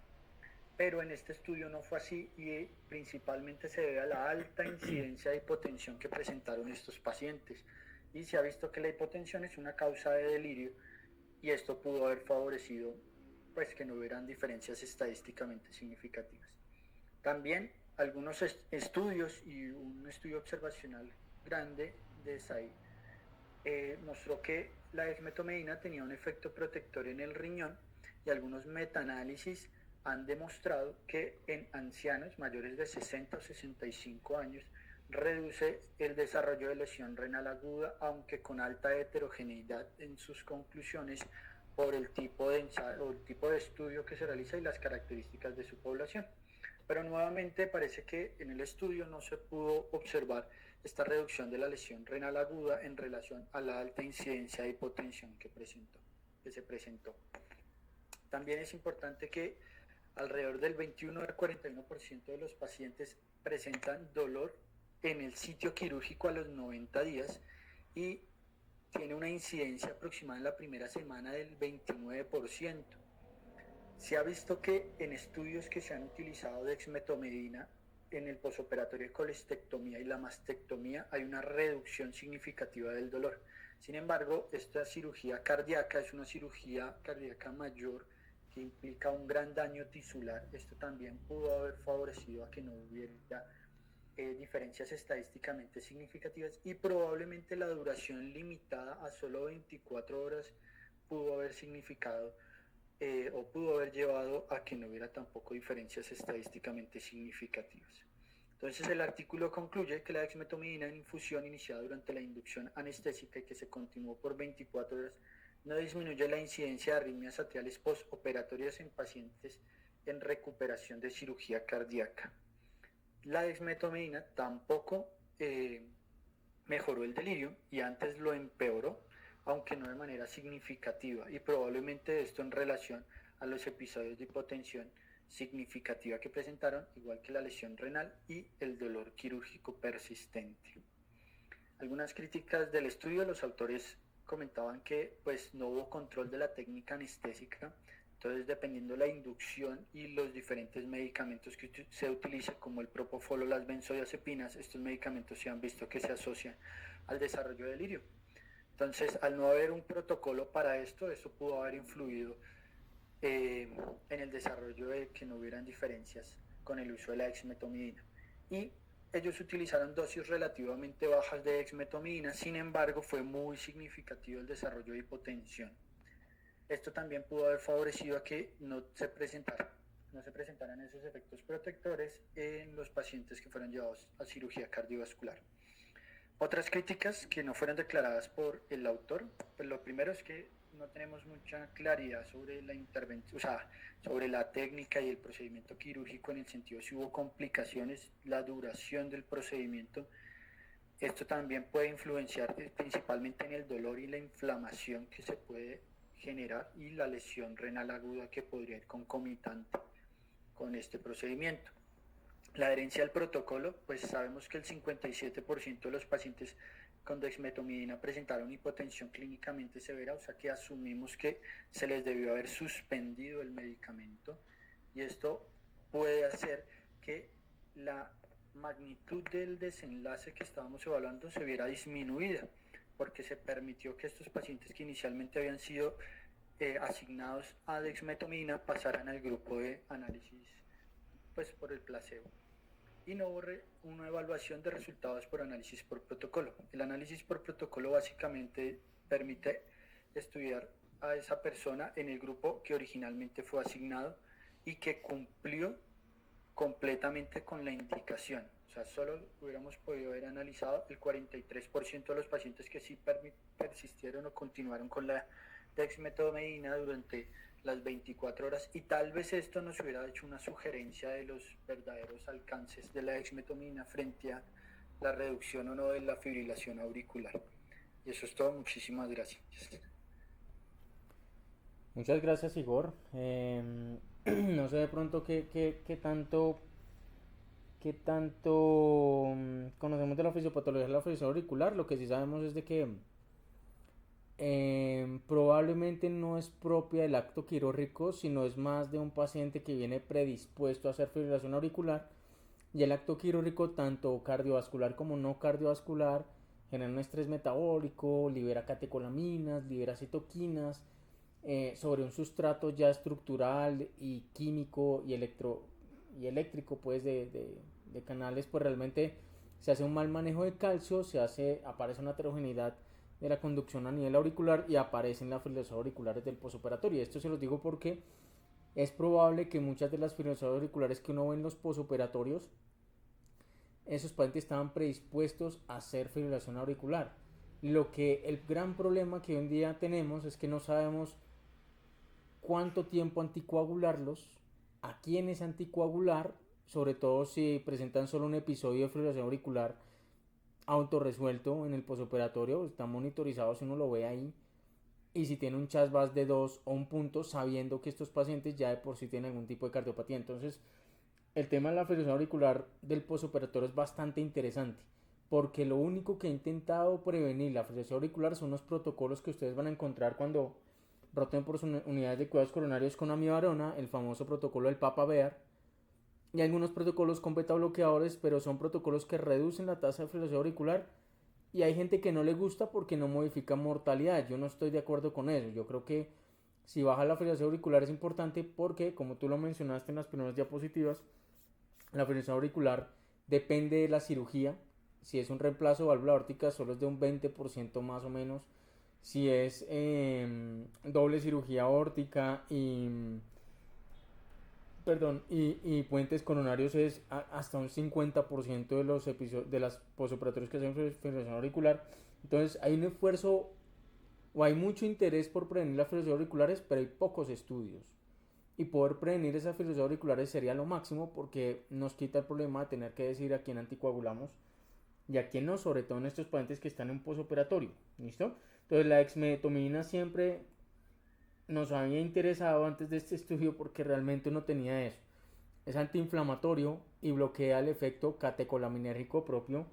Pero en este estudio no fue así y principalmente se debe a la alta incidencia de hipotensión que presentaron estos pacientes. Y se ha visto que la hipotensión es una causa de delirio y esto pudo haber favorecido pues que no hubieran diferencias estadísticamente significativas. También algunos estudios y un estudio observacional grande de SAI mostró que la dexmetomidina tenía un efecto protector en el riñón y algunos metaanálisis han demostrado que en ancianos mayores de 60 o 65 años reduce el desarrollo de lesión renal aguda, aunque con alta heterogeneidad en sus conclusiones por el tipo de estudio que se realiza y las características de su población. Pero nuevamente parece que en el estudio no se pudo observar esta reducción de la lesión renal aguda en relación a la alta incidencia de hipotensión que se presentó. También es importante que alrededor del 21 al 41% de los pacientes presentan dolor en el sitio quirúrgico a los 90 días y tiene una incidencia aproximada en la primera semana del 29%. Se ha visto que en estudios que se han utilizado dexmetomidina en el posoperatorio de colestectomía y la mastectomía hay una reducción significativa del dolor. Sin embargo, esta cirugía cardíaca es una cirugía cardíaca mayor que implica un gran daño tisular. Esto también pudo haber favorecido a que no hubiera diferencias estadísticamente significativas y probablemente la duración limitada a solo 24 horas pudo haber significado o pudo haber llevado a que no hubiera tampoco diferencias estadísticamente significativas. Entonces el artículo concluye que la dexmetomidina en infusión iniciada durante la inducción anestésica y que se continuó por 24 horas no disminuye la incidencia de arritmias atriales postoperatorias en pacientes en recuperación de cirugía cardíaca. La dexmetomidina tampoco mejoró el delirio y antes lo empeoró, aunque no de manera significativa, y probablemente esto en relación a los episodios de hipotensión significativa que presentaron, igual que la lesión renal y el dolor quirúrgico persistente. Algunas críticas del estudio: los autores comentaban que pues no hubo control de la técnica anestésica, entonces dependiendo de la inducción y los diferentes medicamentos que se utilicen, como el propofol o las benzodiazepinas, estos medicamentos se han visto que se asocian al desarrollo de delirio. Entonces, al no haber un protocolo para esto pudo haber influido en el desarrollo de que no hubieran diferencias con el uso de la dexmetomidina. Y ellos utilizaron dosis relativamente bajas de dexmetomidina, sin embargo fue muy significativo el desarrollo de hipotensión. Esto también pudo haber favorecido a que no se presentaran esos efectos protectores en los pacientes que fueron llevados a cirugía cardiovascular. Otras críticas que no fueron declaradas por el autor, pues lo primero es que no tenemos mucha claridad sobre la intervención, sobre la técnica y el procedimiento quirúrgico, en el sentido si hubo complicaciones, la duración del procedimiento. Esto también puede influenciar principalmente en el dolor y la inflamación que se puede generar y la lesión renal aguda que podría ir concomitante con este procedimiento. La adherencia al protocolo, pues sabemos que el 57% de los pacientes con dexmetomidina presentaron hipotensión clínicamente severa, o sea que asumimos que se les debió haber suspendido el medicamento, y esto puede hacer que la magnitud del desenlace que estábamos evaluando se viera disminuida. porque se permitió que estos pacientes que inicialmente habían sido asignados a dexmedetomidina pasaran al grupo de análisis pues por el placebo, y no hubo una evaluación de resultados por análisis por protocolo. El análisis por protocolo básicamente permite estudiar a esa persona en el grupo que originalmente fue asignado y que cumplió completamente con la indicación. O sea, solo hubiéramos podido haber analizado el 43% de los pacientes que sí persistieron o continuaron con la dexmedetomidina durante las 24 horas, y tal vez esto nos hubiera hecho una sugerencia de los verdaderos alcances de la dexmedetomidina frente a la reducción o no de la fibrilación auricular. Y eso es todo, muchísimas gracias. Muchas gracias, Igor. No sé de pronto qué tanto conocemos de la fisiopatología de la fibrilación auricular. Lo que sí sabemos es de que probablemente no es propia del acto quirúrgico, sino es más de un paciente que viene predispuesto a hacer fibrilación auricular, y el acto quirúrgico, tanto cardiovascular como no cardiovascular, genera un estrés metabólico, libera catecolaminas, libera citoquinas sobre un sustrato ya estructural y químico y eléctrico pues de canales. Pues realmente se hace un mal manejo de calcio, aparece una heterogeneidad de la conducción a nivel auricular y aparecen las fibrilaciones auriculares del posoperatorio. Y esto se los digo porque es probable que muchas de las fibrilaciones auriculares que uno ve en los posoperatorios, esos pacientes estaban predispuestos a hacer fibrilación auricular. El gran problema que hoy en día tenemos es que no sabemos cuánto tiempo anticoagularlos, a quiénes anticoagular, sobre todo si presentan solo un episodio de fibrilación auricular autorresuelto en el posoperatorio. Está monitorizado si uno lo ve ahí, y si tiene un CHAS-VAS de 2 o un punto, sabiendo que estos pacientes ya de por sí tienen algún tipo de cardiopatía. Entonces el tema de la fibrilación auricular del posoperatorio es bastante interesante, porque lo único que ha intentado prevenir la fibrilación auricular son los protocolos que ustedes van a encontrar cuando roten por sus unidades de cuidados coronarios con amiodarona, el famoso protocolo del Papa Bear, y algunos protocolos con beta bloqueadores, pero son protocolos que reducen la tasa de fibrilación auricular, y hay gente que no le gusta porque no modifica mortalidad. Yo no estoy de acuerdo con eso. Yo creo que si baja la fibrilación auricular es importante porque, como tú lo mencionaste en las primeras diapositivas, la fibrilación auricular depende de la cirugía. Si es un reemplazo de válvula aórtica, solo es de un 20% más o menos. Si es doble cirugía aórtica y puentes coronarios, es hasta un 50% de los episodios de las posoperatorios que hacen fibrilación auricular. Entonces hay un esfuerzo o hay mucho interés por prevenir las fibrilaciones auriculares, pero hay pocos estudios. Y poder prevenir esas fibrilaciones auriculares sería lo máximo, porque nos quita el problema de tener que decir a quién anticoagulamos y a quién no, sobre todo en estos pacientes que están en un posoperatorio. ¿Listo? Entonces la dexmedetomidina siempre nos había interesado antes de este estudio porque realmente uno tenía eso. Es antiinflamatorio y bloquea el efecto catecolaminérgico propio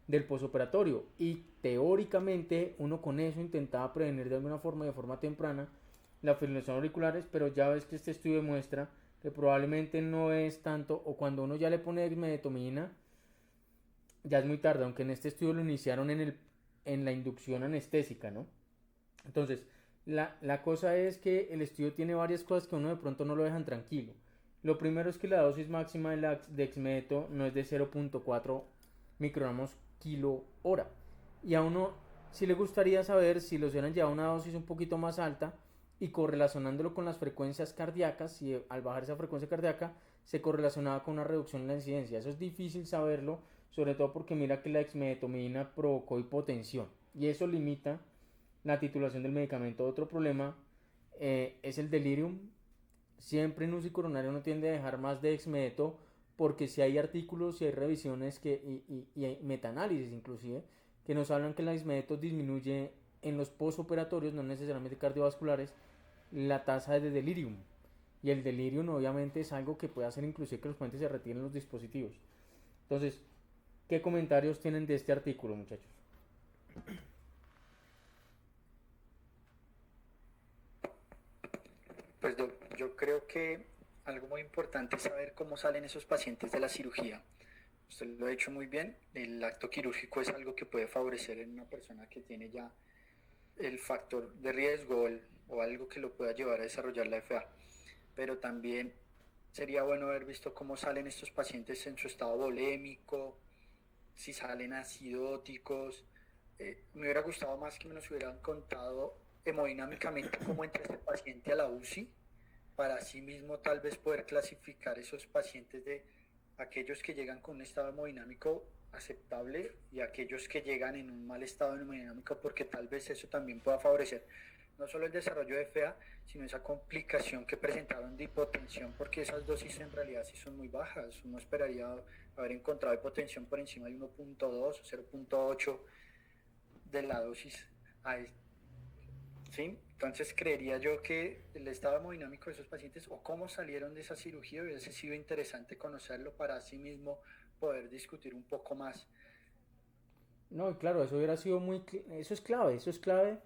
del posoperatorio, y teóricamente uno con eso intentaba prevenir de alguna forma, de forma temprana, las fibrilaciones auriculares. Pero ya ves que este estudio demuestra que probablemente no es tanto, o cuando uno ya le pone dexmedetomidina ya es muy tarde, aunque en este estudio lo iniciaron en la inducción anestésica, ¿no? Entonces la cosa es que el estudio tiene varias cosas que uno de pronto no lo dejan tranquilo. Lo primero es que la dosis máxima de la dexmedeto no es de 0.4 microgramos kilo hora, y a uno sí le gustaría saber si los hubieran llevado a una dosis un poquito más alta y correlacionándolo con las frecuencias cardíacas, si al bajar esa frecuencia cardíaca se correlacionaba con una reducción en la incidencia. Eso es difícil saberlo, sobre todo porque mira que la dexmedetomidina provocó hipotensión y eso limita la titulación del medicamento. Otro problema es el delirium. Siempre en UCI coronario uno tiende a dejar más de dexmedeto, porque si hay artículos y hay revisiones y hay metaanálisis inclusive que nos hablan que la dexmedeto disminuye en los postoperatorios, no necesariamente cardiovasculares, la tasa de delirium. Y el delirium obviamente es algo que puede hacer inclusive que los pacientes se retiren los dispositivos. Entonces, ¿qué comentarios tienen de este artículo, muchachos? Pues yo creo que algo muy importante es saber cómo salen esos pacientes de la cirugía. usted lo ha hecho muy bien. El acto quirúrgico es algo que puede favorecer en una persona que tiene ya el factor de riesgo o algo que lo pueda llevar a desarrollar la FA. Pero también sería bueno haber visto cómo salen estos pacientes en su estado volémico, si salen acidóticos. Me hubiera gustado más que me nos hubieran contado hemodinámicamente cómo entra este paciente a la UCI, para así mismo tal vez poder clasificar esos pacientes de aquellos que llegan con un estado hemodinámico aceptable y aquellos que llegan en un mal estado hemodinámico, porque tal vez eso también pueda favorecer no solo el desarrollo de FA, sino esa complicación que presentaron de hipotensión, porque esas dosis en realidad sí son muy bajas. Uno esperaría haber encontrado hipotensión por encima de 1.2 o 0.8 de la dosis ¿sí? Entonces creería yo que el estado hemodinámico de esos pacientes o cómo salieron de esa cirugía hubiese sido interesante conocerlo para así mismo poder discutir un poco más. No, claro, eso hubiera sido eso es clave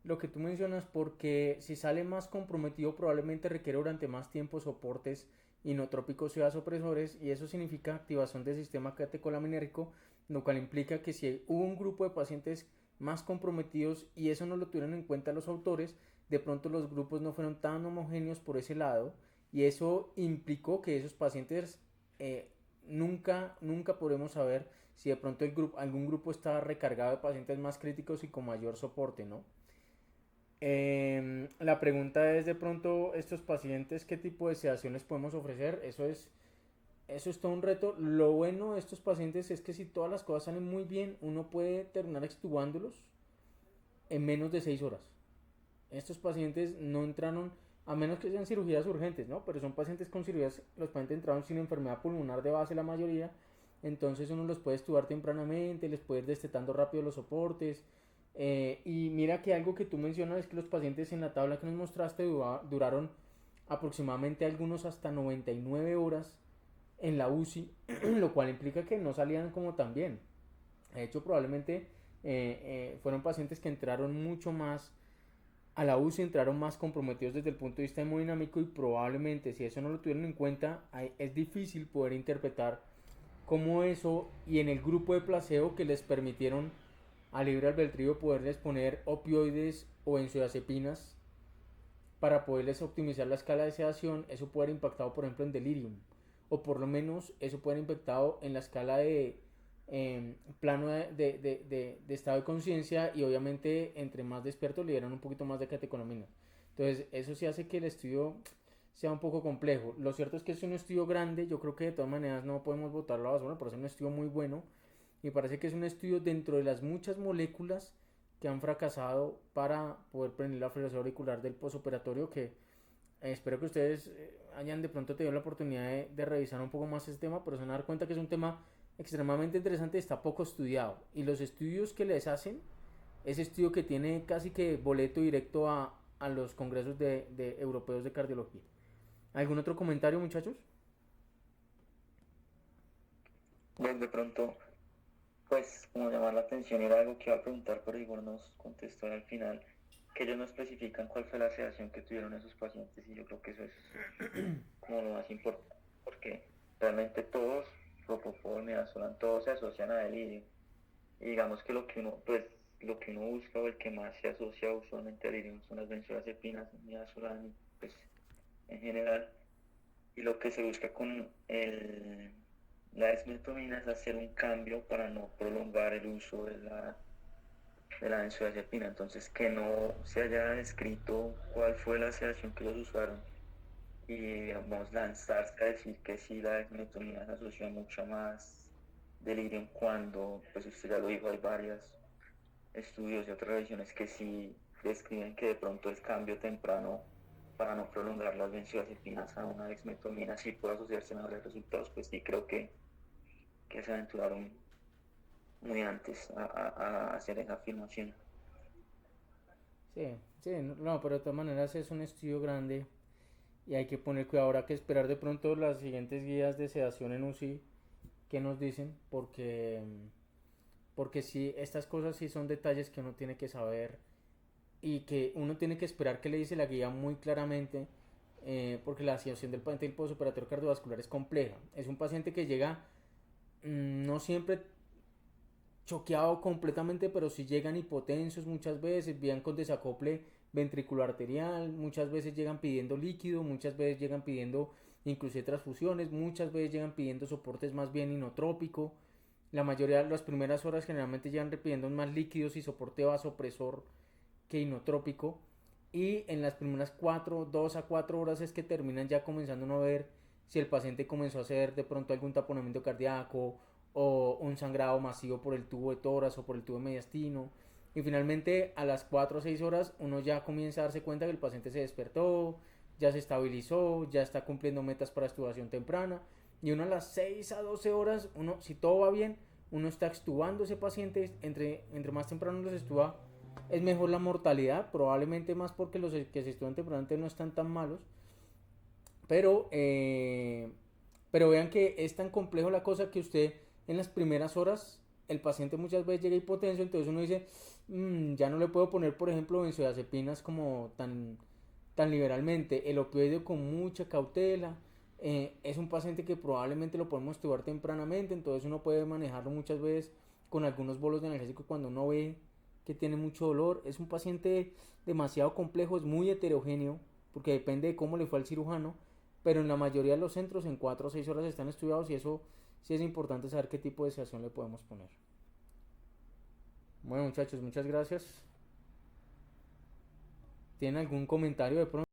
lo que tú mencionas, porque si sale más comprometido probablemente requiere durante más tiempo soportes inotrópicos y vasopresores, y eso significa activación del sistema catecolinérgico, lo cual implica que si hubo un grupo de pacientes más comprometidos y eso no lo tuvieron en cuenta los autores, de pronto los grupos no fueron tan homogéneos por ese lado, y eso implicó que esos pacientes nunca podremos saber si de pronto algún grupo está recargado de pacientes más críticos y con mayor soporte, ¿no? La pregunta es de pronto estos pacientes, ¿qué tipo de sedaciones podemos ofrecer? Eso es todo un reto. Lo bueno de estos pacientes es que si todas las cosas salen muy bien, uno puede terminar extubándolos en menos de 6 horas. Estos pacientes no entraron, a menos que sean cirugías urgentes, ¿no? Pero son pacientes con cirugías, los pacientes entraron sin enfermedad pulmonar de base la mayoría, entonces uno los puede extubar tempranamente, les puede ir destetando rápido los soportes. Y mira que algo que tú mencionas es que los pacientes en la tabla que nos mostraste duraron aproximadamente algunos hasta 99 horas en la UCI, lo cual implica que no salían como tan bien. De hecho, probablemente fueron pacientes que entraron mucho más a la UCI, entraron más comprometidos desde el punto de vista hemodinámico, y probablemente si eso no lo tuvieron en cuenta, es difícil poder interpretar cómo eso, y en el grupo de placebo que les permitieron a libre albedrío poderles poner opioides o benzodiazepinas para poderles optimizar la escala de sedación, eso puede haber impactado por ejemplo en delirium, o por lo menos eso puede haber impactado en la escala de plano de estado de conciencia, y obviamente entre más despiertos liberan un poquito más de catecolamina. Entonces eso sí hace que el estudio sea un poco complejo. Lo cierto es que es un estudio grande, yo creo que de todas maneras no podemos botarlo a la basura, por eso es un estudio muy bueno. Y parece que es un estudio dentro de las muchas moléculas que han fracasado para poder prevenir la fibrilación auricular del posoperatorio, que espero que ustedes hayan de pronto tenido la oportunidad de revisar un poco más este tema, pero se van a dar cuenta que es un tema extremadamente interesante y está poco estudiado. Y los estudios que les hacen, ese estudio que tiene casi que boleto directo a los congresos de europeos de cardiología. ¿Algún otro comentario, muchachos? Pues de pronto, pues como llamar la atención era algo que iba a preguntar, pero Igor nos contestó al final, que ellos no especifican cuál fue la sedación que tuvieron esos pacientes, y yo creo que eso es como lo más importante, porque realmente todos, propofol, midazolam, todos se asocian a delirio, y digamos que lo que uno busca, o el que más se asocia usualmente a delirio, son las benzodiazepinas, midazolam, pues en general, y lo que se busca con la desmetomina es hacer un cambio para no prolongar el uso de la benzodiazepina. Entonces, que no se haya descrito cuál fue la sedación que ellos usaron, y digamos lanzarse a decir que sí, la desmetomina se asocia mucho más delirium, cuando, pues usted ya lo dijo, hay varios estudios y otras revisiones que sí describen que de pronto el cambio temprano para no prolongar las benzodiazepinas a una dexmetomina sí puede asociarse a mejores resultados. Pues sí creo que se aventuraron muy antes a hacer esa afirmación. Sí, no, pero de todas maneras es un estudio grande y hay que poner cuidado. Ahora que esperar de pronto las siguientes guías de sedación en UCI, ¿qué nos dicen? Porque sí, estas cosas sí son detalles que uno tiene que saber y que uno tiene que esperar que le dice la guía muy claramente, porque la situación del paciente del postoperatorio cardiovascular es compleja. Es un paciente que llega no siempre choqueado completamente, pero si llegan hipotensos muchas veces, llegan con desacople ventricular arterial, muchas veces llegan pidiendo líquido, muchas veces llegan pidiendo inclusive transfusiones, muchas veces llegan pidiendo soportes más bien inotrópico. La mayoría de las primeras horas generalmente llegan pidiendo más líquidos y soporte vasopresor que inotrópico. Y en las primeras 2 a 4 horas es que terminan ya comenzando uno a ver si el paciente comenzó a hacer de pronto algún taponamiento cardíaco o un sangrado masivo por el tubo de tórax o por el tubo de mediastino. Y finalmente a las 4 o 6 horas uno ya comienza a darse cuenta que el paciente se despertó, ya se estabilizó, ya está cumpliendo metas para extubación temprana. Y uno a las 6 a 12 horas, uno, si todo va bien, uno está extubando ese paciente. Entre más temprano los extuba, es mejor la mortalidad, probablemente más porque los que se estudian tempranamente no están tan malos. Pero vean que es tan complejo la cosa que usted en las primeras horas, el paciente muchas veces llega hipotenso, entonces uno dice, ya no le puedo poner, por ejemplo, benzodiazepinas como tan liberalmente. El opioide con mucha cautela. Es un paciente que probablemente lo podemos estudiar tempranamente, entonces uno puede manejarlo muchas veces con algunos bolos de analgésico cuando uno ve que tiene mucho dolor. Es un paciente demasiado complejo, es muy heterogéneo, porque depende de cómo le fue al cirujano, pero en la mayoría de los centros en 4 o 6 horas están estudiados y eso sí es importante saber qué tipo de sedación le podemos poner. Bueno muchachos, muchas gracias. ¿Tienen algún comentario de pronto?